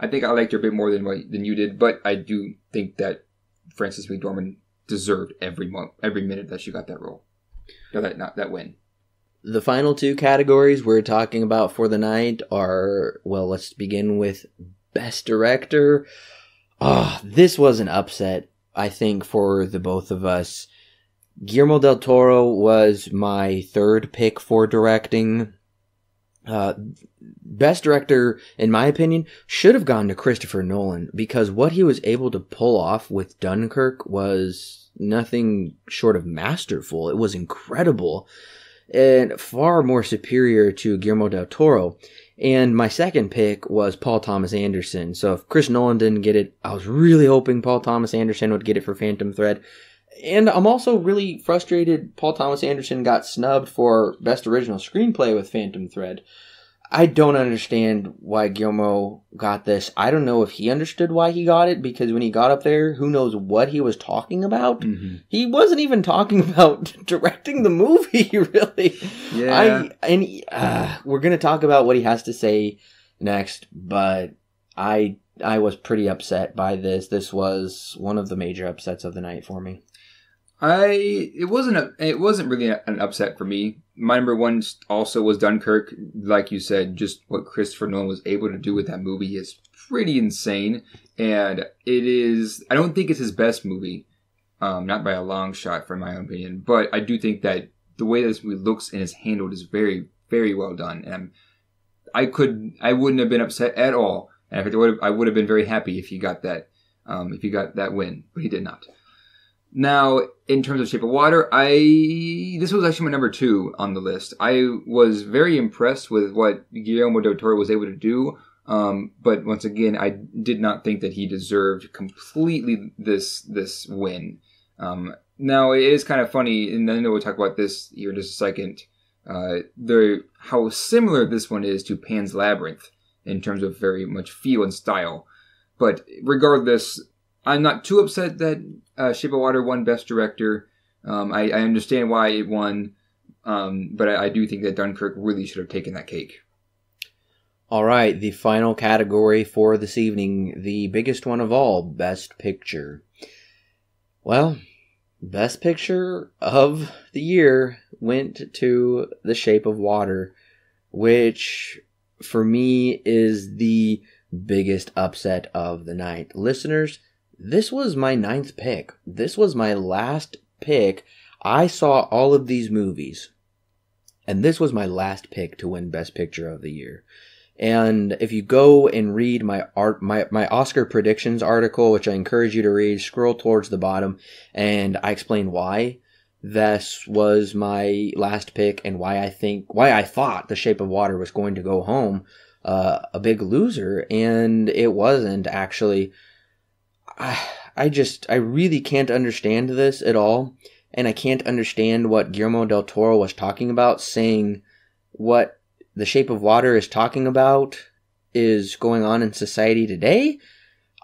think I liked her a bit more than you did, but I do think that Frances McDormand deserved every minute that she got that role. No, that win. The final two categories we're talking about for the night are, well, let's begin with Best Director. This was an upset, I think, for the both of us. Guillermo del Toro was my third pick for directing. Best Director, in my opinion, should have gone to Christopher Nolan because what he was able to pull off with Dunkirk was nothing short of masterful. It was incredible and far more superior to Guillermo del Toro. And my second pick was Paul Thomas Anderson. So if Chris Nolan didn't get it, I was really hoping Paul Thomas Anderson would get it for Phantom Thread. And I'm also really frustrated Paul Thomas Anderson got snubbed for Best Original Screenplay with Phantom Thread. I don't understand why Guillermo got this. I don't know if he understood why he got it, because when he got up there, who knows what he was talking about? Mm-hmm. He wasn't even talking about directing the movie, really. Yeah. We're going to talk about what he has to say next, but I was pretty upset by this. This was one of the major upsets of the night for me. It wasn't really an upset for me. My number one also was Dunkirk. Like you said, just what Christopher Nolan was able to do with that movie is pretty insane. And I don't think it's his best movie. Not by a long shot, for my own opinion. But I do think that the way this movie looks and is handled is very, very well done. And I wouldn't have been upset at all. And I would have been very happy if he got that win, but he did not. Now, in terms of Shape of Water, this was actually my number 2 on the list. I was very impressed with what Guillermo del Toro was able to do. But once again, I did not think that he deserved completely this win. Now, it is kind of funny, and I know we'll talk about this here in just a second, how similar this one is to Pan's Labyrinth in terms of very much feel and style. But regardless, I'm not too upset that Shape of Water won Best Director. I understand why it won, but I do think that Dunkirk really should have taken that cake. All right, the final category for this evening, the biggest one of all, Best Picture. Well, Best Picture of the year went to The Shape of Water, which for me is the biggest upset of the night. Listeners, this was my 9th pick. This was my last pick. I saw all of these movies, and this was my last pick to win Best Picture of the year. And if you go and read my Oscar predictions article, which I encourage you to read, scroll towards the bottom, and I explain why this was my last pick and why I thought The Shape of Water was going to go home a big loser, and it wasn't actually. I really can't understand this at all, and I can't understand what Guillermo del Toro was talking about, saying what The Shape of Water is talking about is going on in society today.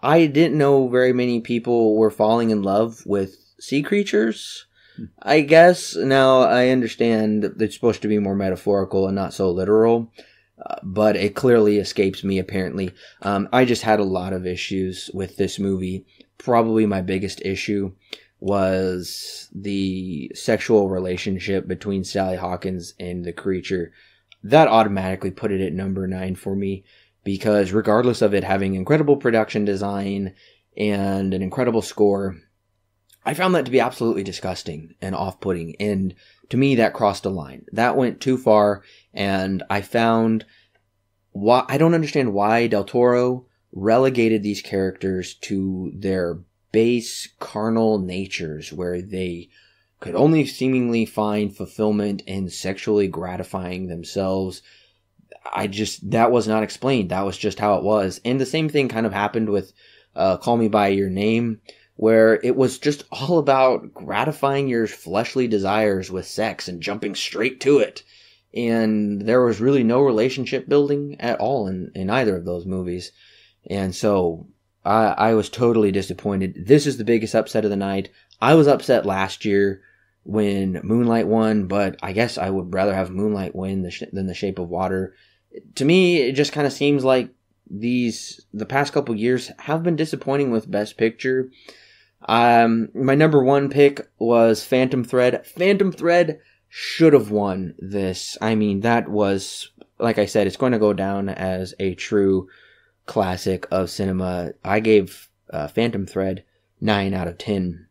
I didn't know very many people were falling in love with sea creatures. I guess now I understand that it's supposed to be more metaphorical and not so literal, but it clearly escapes me apparently. I just had a lot of issues with this movie. Probably my biggest issue was the sexual relationship between Sally Hawkins and the creature. That automatically put it at number 9 for me, because regardless of it having incredible production design and an incredible score, I found that to be absolutely disgusting and off-putting, and to me that crossed a line. That went too far, and I don't understand why Del Toro relegated these characters to their base carnal natures, where they could only seemingly find fulfillment in sexually gratifying themselves. That was not explained. That was just how it was. And the same thing kind of happened with Call Me By Your Name, where it was just all about gratifying your fleshly desires with sex and jumping straight to it. And there was really no relationship building at all in either of those movies. And so I was totally disappointed. This is the biggest upset of the night. I was upset last year when Moonlight won, but I guess I would rather have Moonlight win than The Shape of Water. To me, it just kind of seems like the past couple years have been disappointing with Best Picture. My number 1 pick was Phantom Thread. Phantom Thread should have won this. I mean, that was, like I said, it's going to go down as a true classic of cinema. I gave Phantom Thread 9 out of 10.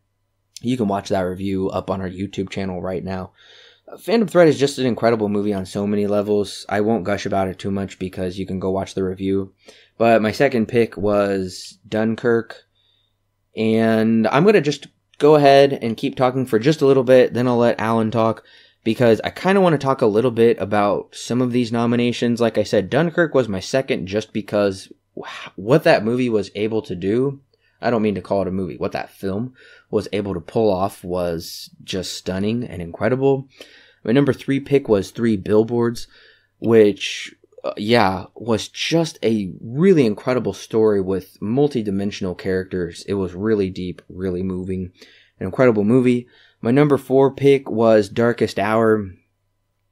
You can watch that review up on our YouTube channel right now. Phantom Thread is just an incredible movie on so many levels. I won't gush about it too much because you can go watch the review. But my second pick was Dunkirk. And I'm going to just go ahead and keep talking for just a little bit, then I'll let Alan talk, because I kind of want to talk a little bit about some of these nominations. Like I said, Dunkirk was my second just because what that movie was able to do, I don't mean to call it a movie, what that film was able to pull off was just stunning and incredible. My number 3 pick was 3 Billboards, which, was just a really incredible story with multi-dimensional characters. It was really deep, really moving, an incredible movie. My number 4 pick was Darkest Hour.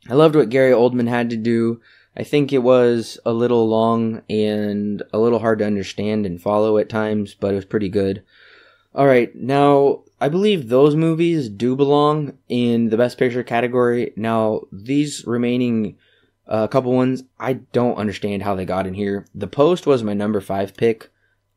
I loved what Gary Oldman had to do. I think it was a little long and a little hard to understand and follow at times, but it was pretty good. All right, now I believe those movies do belong in the Best Picture category. Now, these remaining couple ones, I don't understand how they got in here. The Post was my number 5 pick.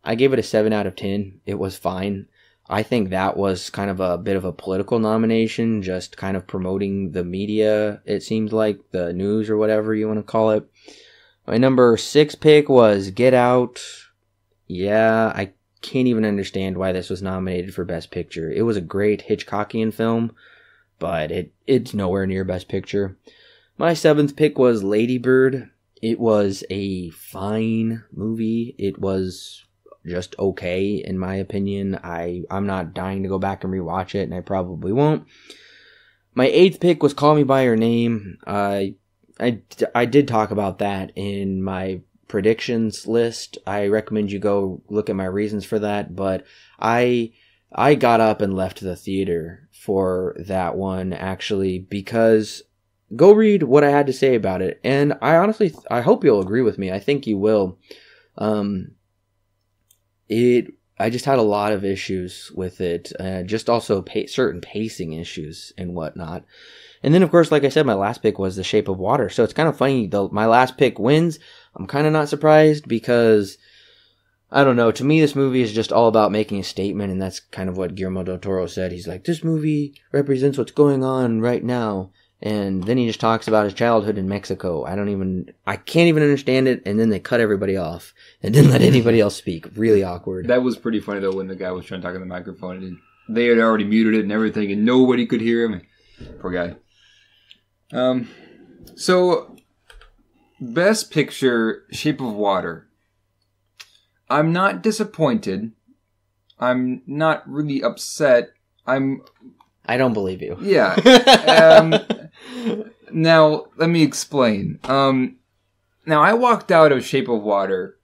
I gave it a 7 out of 10. It was fine. I think that was kind of a bit of a political nomination, just kind of promoting the media, it seems like, the news or whatever you want to call it. My number 6 pick was Get Out. Yeah, I can't even understand why this was nominated for Best Picture. It was a great Hitchcockian film, but it's nowhere near Best Picture. My 7th pick was Lady Bird. It was a fine movie. It was just okay, in my opinion. I'm not dying to go back and rewatch it, and I probably won't. My 8th pick was Call Me By Your Name. I did talk about that in my predictions list. I recommend you go look at my reasons for that, but I got up and left the theater for that one, actually, because go read what I had to say about it, and I hope you'll agree with me. I think you will. I just had a lot of issues with it, just also certain pacing issues and whatnot. And then, of course, like I said, my last pick was The Shape of Water. So it's kind of funny, though my last pick wins. I'm kind of not surprised because, I don't know, to me this movie is just all about making a statement, and that's kind of what Guillermo del Toro said. He's like, this movie represents what's going on right now. And then he just talks about his childhood in Mexico. I can't even understand it. And then they cut everybody off and didn't let anybody else speak. Really awkward. That was pretty funny, though, when the guy was trying to talk on the microphone. And they had already muted it and everything, and nobody could hear him. Poor guy. So, Best Picture, Shape of Water. I'm not disappointed. I'm not really upset. I don't believe you. Yeah. Now, let me explain. Now, I walked out of Shape of Water.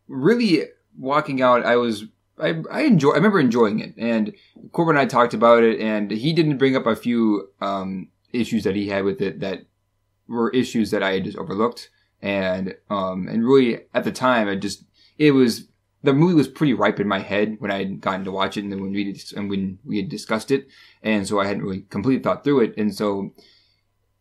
Really, walking out, I remember enjoying it. And Corbin and I talked about it, and he didn't bring up a few issues that he had with it that were issues that I had just overlooked. And really, at the time, the movie was pretty ripe in my head when I had gotten to watch it, and then when we had discussed it, and so I hadn't really completely thought through it. And so,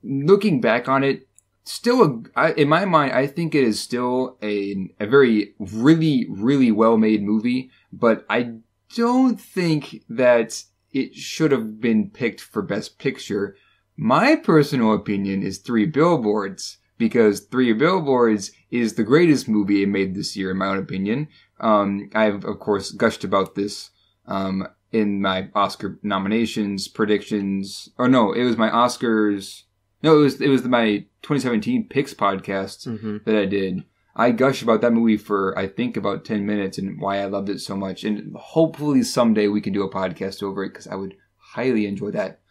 looking back on it, still, in my mind, I think it is still a very, really, really well-made movie, but I don't think that it should have been picked for Best Picture. My personal opinion is Three Billboards, because Three Billboards is the greatest movie made this year, in my own opinion. I've, of course, gushed about this in my Oscar nominations, predictions. Or no, it was my Oscars. No, it was my 2017 Picks podcast that I did. I gushed about that movie for, I think, about 10 minutes and why I loved it so much. And hopefully someday we can do a podcast over it, because I would highly enjoy that.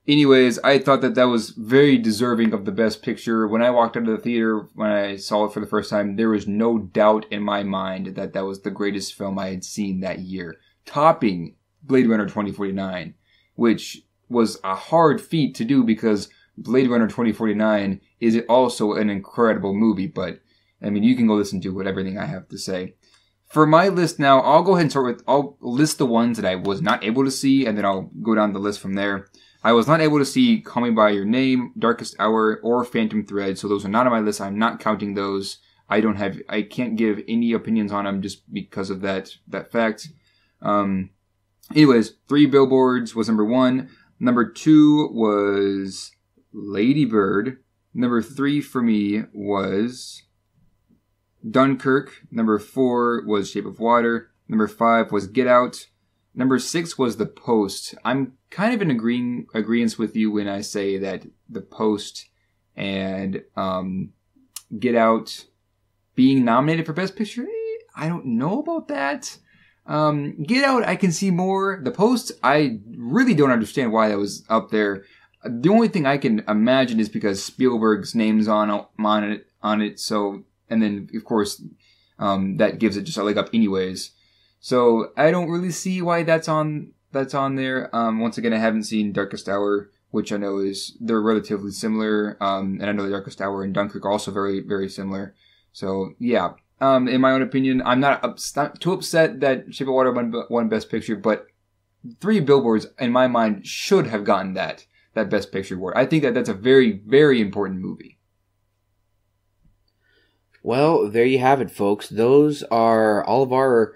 Anyways, I thought that was very deserving of the Best Picture. When I walked out of the theater, when I saw it for the first time, there was no doubt in my mind that was the greatest film I had seen that year, topping Blade Runner 2049, which was a hard feat to do because Blade Runner 2049 is also an incredible movie. But, I mean, you can go listen to everything I have to say. For my list now, I'll go ahead and start with, I'll list the ones that I was not able to see, and then I'll go down the list from there. I was not able to see Call Me By Your Name, Darkest Hour, or Phantom Thread, so those are not on my list. I'm not counting those. I can't give any opinions on them just because of that fact. Anyways, Three Billboards was number 1. Number 2 was Lady Bird. Number 3 for me was Dunkirk. Number 4 was Shape of Water. Number 5 was Get Out. Number 6 was The Post. I'm kind of in agreeance with you when I say that The Post and Get Out being nominated for Best Picture, I don't know about that. Get Out, I can see more. The Post, I really don't understand why that was up there. The only thing I can imagine is because Spielberg's name's on it. So, and then of course, that gives it just a leg up anyways. So I don't really see why that's on there. Once again, I haven't seen Darkest Hour which I know they're relatively similar. And I know The Darkest Hour and Dunkirk are also very, very similar. So, yeah. In my own opinion, I'm not too upset that Shape of Water won Best Picture, but Three Billboards, in my mind, should have gotten that Best Picture award. I think that's a very, very important movie. Well, there you have it, folks. Those are all of our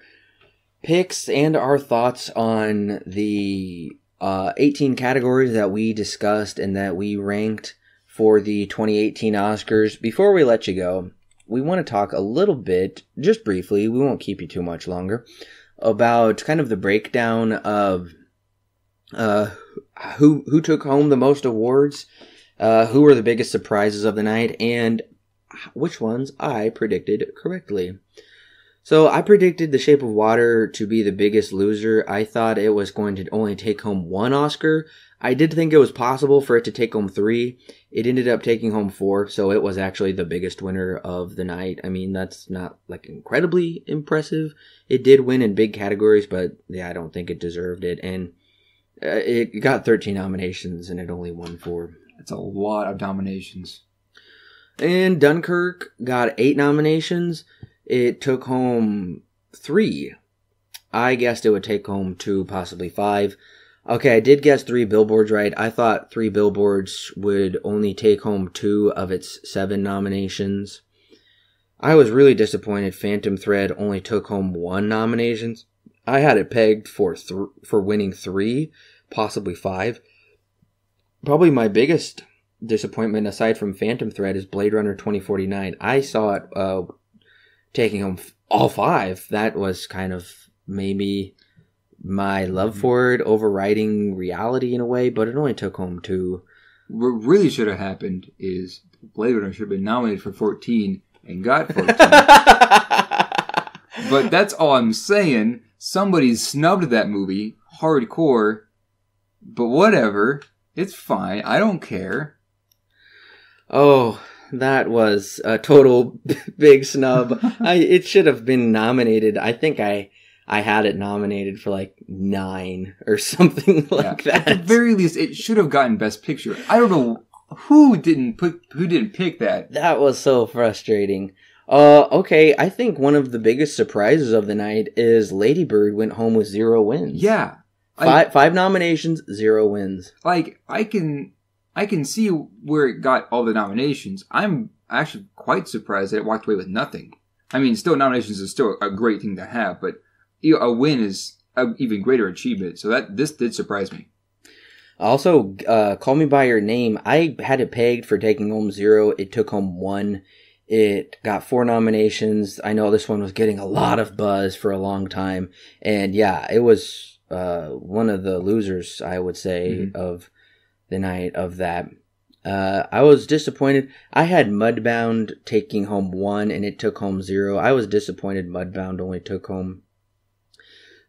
picks and our thoughts on the 18 categories that we discussed and that we ranked for the 2018 Oscars. Before we let you go, we want to talk a little bit, just briefly, we won't keep you too much longer, about kind of the breakdown of who took home the most awards, who were the biggest surprises of the night, and which ones I predicted correctly. So I predicted The Shape of Water to be the biggest loser. I thought it was going to only take home 1 Oscar. I did think it was possible for it to take home 3. It ended up taking home 4, so it was actually the biggest winner of the night. I mean, that's not like incredibly impressive. It did win in big categories, but yeah, I don't think it deserved it. And it got 13 nominations and it only won 4. That's a lot of nominations. And Dunkirk got 8 nominations. It took home 3. I guessed it would take home 2, possibly 5. Okay, I did guess 3 Billboards right. I thought 3 Billboards would only take home 2 of its 7 nominations. I was really disappointed Phantom Thread only took home 1 nomination. I had it pegged for winning 3, possibly 5. Probably my biggest disappointment, aside from Phantom Thread, is Blade Runner 2049. I saw it taking home all 5. That was kind of maybe my love for it overriding reality in a way, but it only took home 2. What really should have happened is Blade Runner should have been nominated for 14 and got 14. But that's all I'm saying. Somebody snubbed that movie hardcore, but whatever. It's fine. I don't care. Oh, that was a total big snub. It should have been nominated. I think I had it nominated for like 9 or something like that. At the very least, it should have gotten Best Picture. I don't know who didn't pick that. That was so frustrating. Okay, I think one of the biggest surprises of the night is Lady Bird went home with 0 wins. Yeah. 5 nominations, 0 wins. Like, I can see where it got all the nominations. I'm actually quite surprised that it walked away with nothing. I mean, still, nominations is still a great thing to have, but a win is an even greater achievement. So this did surprise me. Also, Call Me By Your Name, I had it pegged for taking home 0. It took home 1. It got 4 nominations. I know this one was getting a lot of buzz for a long time. And yeah, it was one of the losers, I would say, of the night of that. I was disappointed. I had Mudbound taking home 1 and it took home 0. I was disappointed Mudbound only took home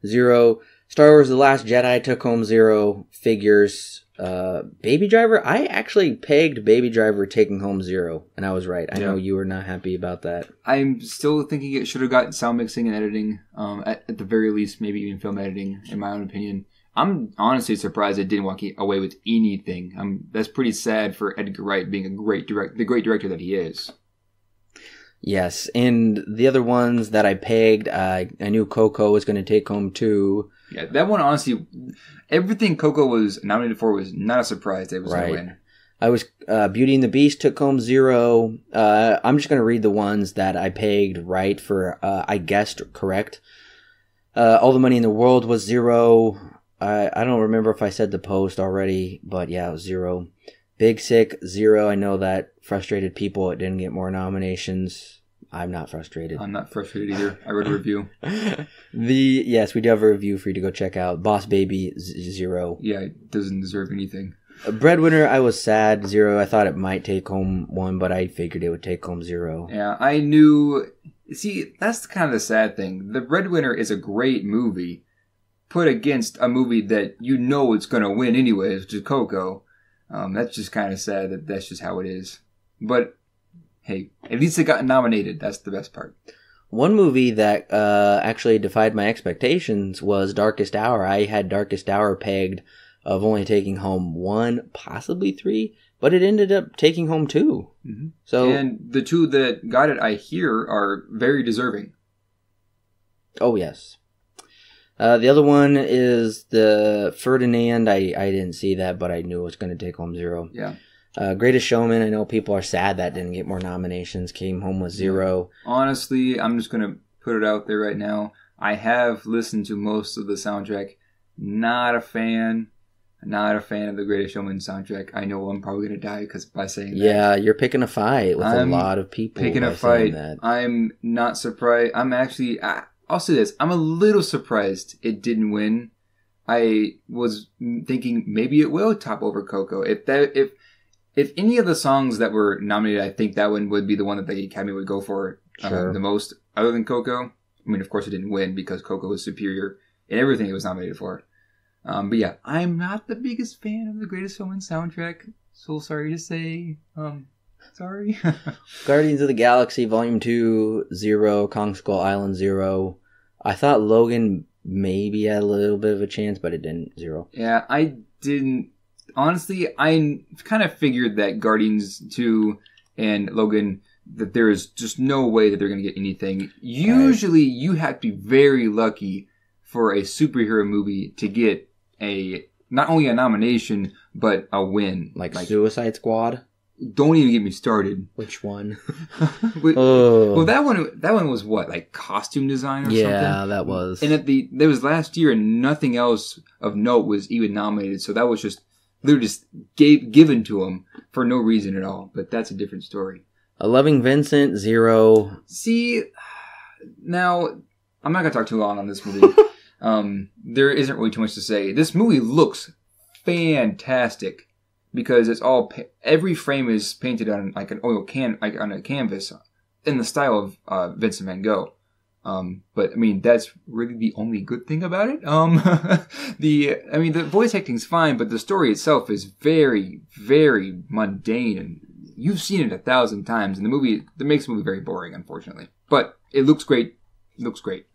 0. Star Wars The Last Jedi took home 0. Figures. Baby Driver, I actually pegged Baby Driver taking home 0, and I was right. I know you were not happy about that. I'm still thinking it should have gotten sound mixing and editing, at the very least, maybe even film editing, in my own opinion. I'm honestly surprised it didn't walk away with anything. That's pretty sad for Edgar Wright being the great director that he is. Yes, and the other ones that I pegged, I knew Coco was going to take home 2. Yeah, that one, honestly, everything Coco was nominated for was not a surprise that it was going to win. I was, Beauty and the Beast took home 0. I'm just going to read the ones that I pegged right for, I guessed correct. All the Money in the World was 0. I don't remember if I said The Post already, but yeah, it was 0. Big Sick, 0. I know that frustrated people. It didn't get more nominations. I'm not frustrated. I'm not frustrated either. I read a review. Yes, we do have a review for you to go check out. Boss Baby, 0. Yeah, it doesn't deserve anything. Breadwinner, I was sad, 0. I thought it might take home 1, but I figured it would take home 0. Yeah, I knew. See, that's kind of the sad thing. The Breadwinner is a great movie, put against a movie that you know it's going to win anyways, which is Coco. That's just kind of sad that's just how it is. But hey, at least it got nominated. That's the best part. One movie that actually defied my expectations was Darkest Hour. I had Darkest Hour pegged of only taking home 1, possibly 3, but it ended up taking home 2. Mm-hmm. So, and the 2 that got it, I hear, are very deserving. Oh, yes. The other one is the Ferdinand. I didn't see that, but I knew it was going to take home 0. Yeah. Greatest Showman. I know people are sad that didn't get more nominations. Came home with 0. Honestly, I'm just going to put it out there right now. I have listened to most of the soundtrack. Not a fan. Not a fan of the Greatest Showman soundtrack. I know I'm probably going to die by saying that. Yeah, you're picking a fight with a lot of people. Picking a fight. I'm not surprised. I'm actually... I'll say this. I'm a little surprised it didn't win. I was thinking maybe it will top over Coco. If any of the songs that were nominated, I think that one would be the one that the Academy would go for the most, other than Coco. I mean, of course, it didn't win because Coco was superior in everything it was nominated for. But yeah, I'm not the biggest fan of the Greatest Showman soundtrack. So sorry to say. Sorry. Guardians of the Galaxy Volume 2, 0. Kong Skull Island, 0. I thought Logan maybe had a little bit of a chance, but it didn't. 0. Yeah, I didn't. Honestly, I kind of figured that Guardians 2 and Logan, that there is just no way that they're going to get anything. Usually, you have to be very lucky for a superhero movie to get not only a nomination, but a win. Like Suicide Squad? Don't even get me started. Which one? Well, that one was what, like costume design or something? Yeah, that was. And that was last year, and nothing else of note was even nominated. So that was just literally just given to him for no reason at all. But that's a different story. A Loving Vincent, 0. See, now I'm not gonna talk too long on this movie. There isn't really too much to say. This movie looks fantastic. Because it's all every frame is painted on like an oil on a canvas in the style of Vincent Van Gogh. But I mean that's really the only good thing about it. The voice acting's fine, but the story itself is very, very mundane, and you've seen it 1,000 times. And that makes the movie very boring, unfortunately. But it looks great. It looks great.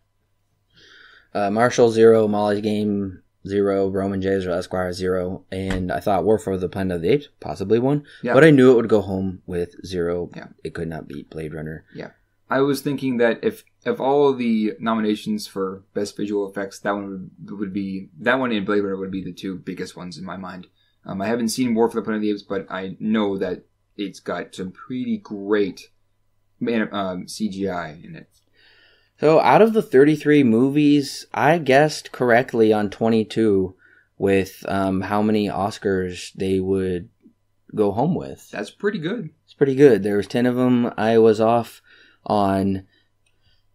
Marshall, 0. Molly's Game, 0. Roman J. Esquire, 0. And I thought War for the Planet of the Apes, possibly 1. Yeah. But I knew it would go home with 0. Yeah. It could not beat Blade Runner. Yeah. I was thinking that if all the nominations for Best Visual Effects, that one and Blade Runner would be the 2 biggest ones in my mind. I haven't seen War for the Planet of the Apes, but I know that it's got some pretty great CGI in it. So out of the 33 movies, I guessed correctly on 22 with how many Oscars they would go home with. That's pretty good. It's pretty good. There was 10 of them I was off on.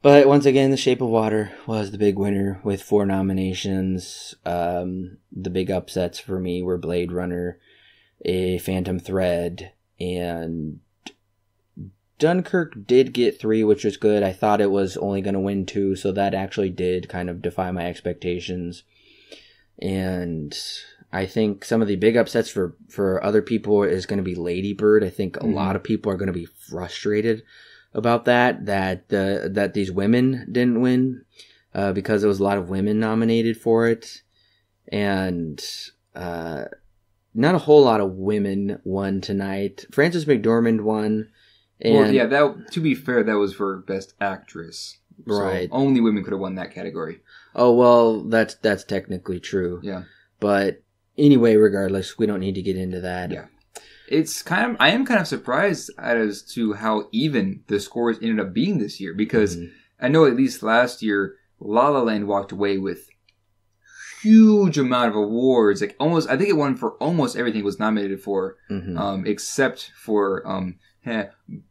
But once again, The Shape of Water was the big winner with 4 nominations. The big upsets for me were Blade Runner, A Phantom Thread, and Dunkirk did get 3, which was good. I thought it was only going to win 2, so that actually did kind of defy my expectations. And I think some of the big upsets for other people is going to be Lady Bird. I think a lot of people are going to be frustrated about that these women didn't win because there was a lot of women nominated for it. And not a whole lot of women won tonight. Frances McDormand won. Well, yeah, to be fair, that was for Best Actress. Right. So only women could have won that category. Oh, well, that's technically true. Yeah. But anyway, regardless, we don't need to get into that. Yeah. I am kind of surprised as to how even the scores ended up being this year, because I know at least last year, La La Land walked away with huge amount of awards. Like I think it won for almost everything it was nominated for, except for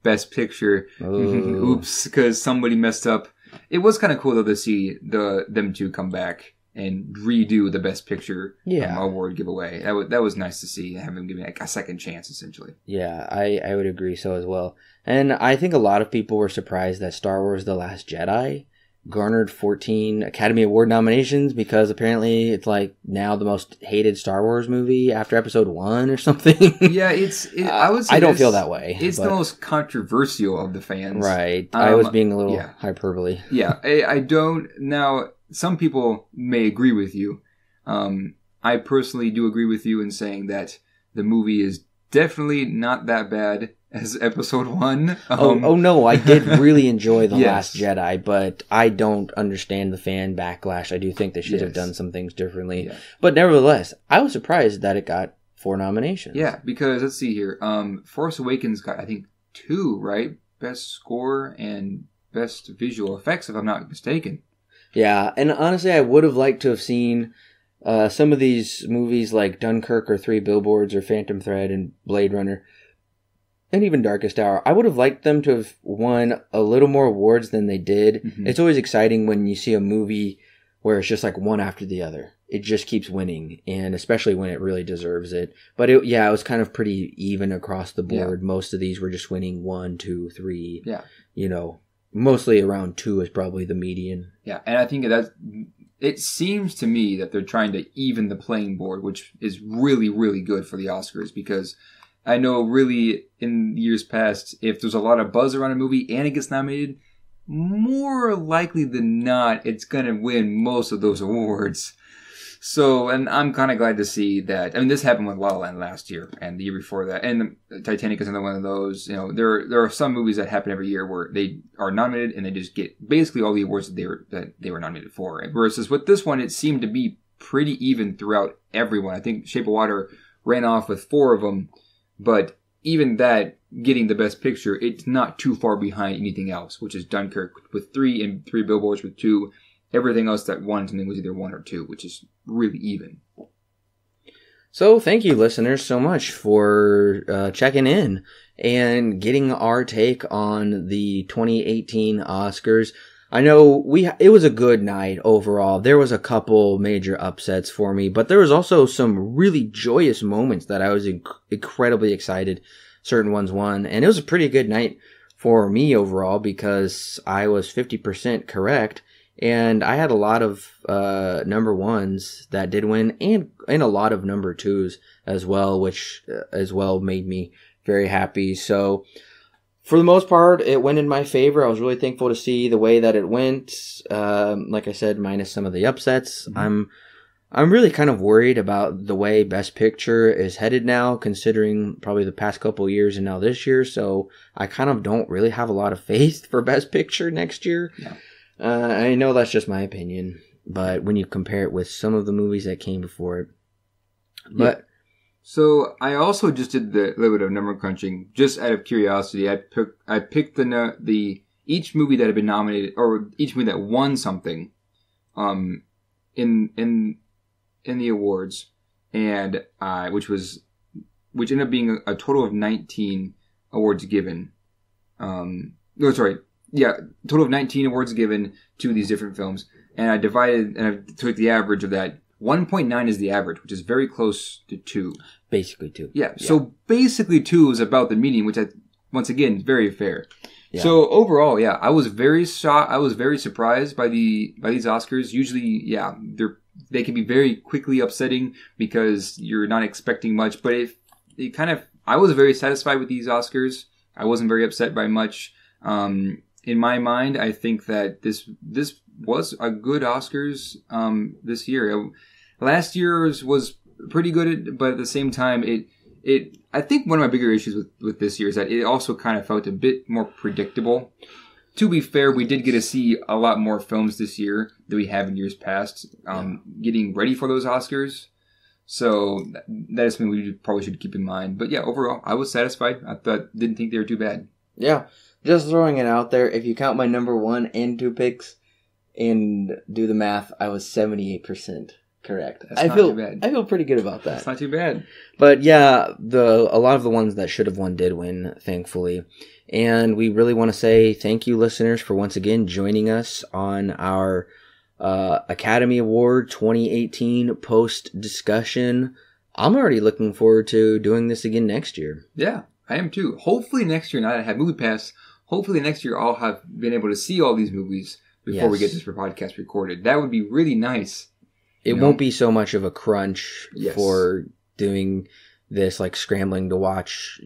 Best Picture. Oops, because somebody messed up. It was kind of cool though to see them two come back and redo the Best Picture award giveaway. That was nice to see, have them giving like a second chance essentially. Yeah, I would agree so as well. And I think a lot of people were surprised that Star Wars: The Last Jedi garnered 14 Academy Award nominations, because apparently it's like now the most hated Star Wars movie after Episode 1 or something. Yeah, I don't feel that way. It's the most controversial of the fans. Right. I was being a little hyperbole. Yeah, I don't. Now, some people may agree with you. I personally do agree with you in saying that the movie is definitely not that bad as episode 1. Oh no, I did really enjoy The Yes. Last Jedi, but I don't understand the fan backlash. I do think they should have Yes. done some things differently. Yeah. But nevertheless, I was surprised that it got 4 nominations. Yeah, because let's see here. Force Awakens got, I think, 2, right? Best score and best visual effects, if I'm not mistaken. Yeah, and honestly, I would have liked to have seen some of these movies like Dunkirk or Three Billboards or Phantom Thread and Blade Runner, and even Darkest Hour. I would have liked them to have won a little more awards than they did. Mhm. It's always exciting when you see a movie where it's just like one after the other. It just keeps winning, and especially when it really deserves it. But it was kind of pretty even across the board. Yeah. Most of these were just winning 1, 2, 3. Yeah. Mostly around 2 is probably the median. Yeah, and I think it seems to me that they're trying to even the playing board, which is really, really good for the Oscars, because I know really in years past, if there's a lot of buzz around a movie and it gets nominated, more likely than not, it's going to win most of those awards. So, and I'm kind of glad to see that. I mean, this happened with La La Land last year and the year before that. And Titanic is another one of those. There are some movies that happen every year where they are nominated and they just get basically all the awards that they were nominated for. Versus with this one, it seemed to be pretty even throughout everyone. I think Shape of Water ran off with 4 of them. But even that, getting the best picture, it's not too far behind anything else, which is Dunkirk with 3 and Three Billboards with 2. Everything else that won something was either 1 or 2, which is really even. So thank you, listeners, so much for checking in and getting our take on the 2018 Oscars. I know it was a good night overall. There was a couple major upsets for me, but there was also some really joyous moments that I was incredibly excited certain ones won. And it was a pretty good night for me overall because I was 50% correct. And I had a lot of number 1s that did win and a lot of number 2s as well, which as well made me very happy. So for the most part, it went in my favor. I was really thankful to see the way that it went. Like I said, minus some of the upsets. Mm-hmm. I'm really kind of worried about the way Best Picture is headed now, considering probably the past couple of years and now this year. So I kind of don't really have a lot of faith for Best Picture next year. Yeah. I know that's just my opinion, but when you compare it with some of the movies that came before it. But yeah. So I also just did the little bit of number crunching just out of curiosity. I picked the each movie that had been nominated or each movie that won something in the awards, and which ended up being a total of 19 awards given. Total of 19 awards given to these different films. And I divided, and I took the average of that. 1.9 is the average, which is very close to 2. Basically 2. Yeah. So basically 2 is about the median, which once again, is very fair. Yeah. So overall, yeah, I was very shocked. I was very surprised by these Oscars. Usually, yeah, they can be very quickly upsetting because you're not expecting much. But I was very satisfied with these Oscars. I wasn't very upset by much. In my mind, I think that this was a good Oscars this year. Last year's was pretty good, but at the same time, I think one of my bigger issues with this year is that it also kind of felt a bit more predictable. To be fair, we did get to see a lot more films this year than we have in years past, getting ready for those Oscars. So that is something we probably should keep in mind. But yeah, overall, I was satisfied. Didn't think they were too bad. Yeah. Just throwing it out there, if you count my number 1 and 2 picks and do the math, I was 78% correct. That's not too bad. I feel pretty good about that. That's not too bad. But yeah, a lot of the ones that should have won did win, thankfully. And we really want to say thank you, listeners, for once again joining us on our Academy Award 2018 post discussion. I'm already looking forward to doing this again next year. Yeah, I am too. Hopefully next year, now that I have Movie Pass, hopefully next year I'll have been able to see all these movies before we get this podcast recorded. That would be really nice. It won't be so much of a crunch for doing this, like scrambling to watch,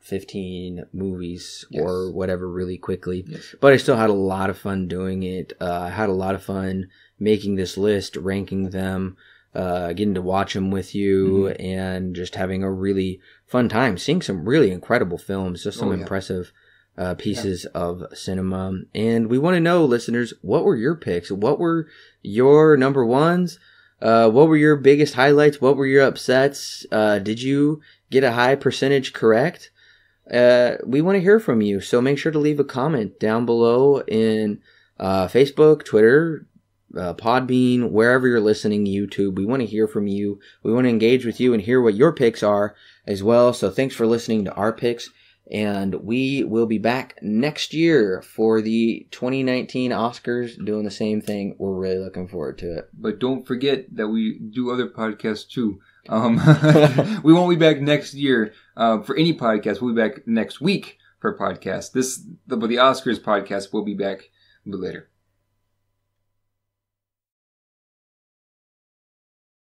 15 movies or whatever really quickly. Yes. But I still had a lot of fun doing it. I had a lot of fun making this list, ranking them. getting to watch them with you and just having a really fun time, seeing some really incredible films, just some impressive pieces of cinema. And we want to know, listeners, what were your picks? What were your number ones? What were your biggest highlights? What were your upsets? Did you get a high percentage correct? We want to hear from you, so make sure to leave a comment down below in Facebook, Twitter, Podbean, wherever you're listening, YouTube. We want to hear from you. We want to engage with you and hear what your picks are as well. So thanks for listening to our picks, and we will be back next year for the 2019 Oscars doing the same thing. We're really looking forward to it. But don't forget that we do other podcasts too. We won't be back next year for any podcast. We'll be back next week for a podcast. The Oscars podcast will be back a bit later.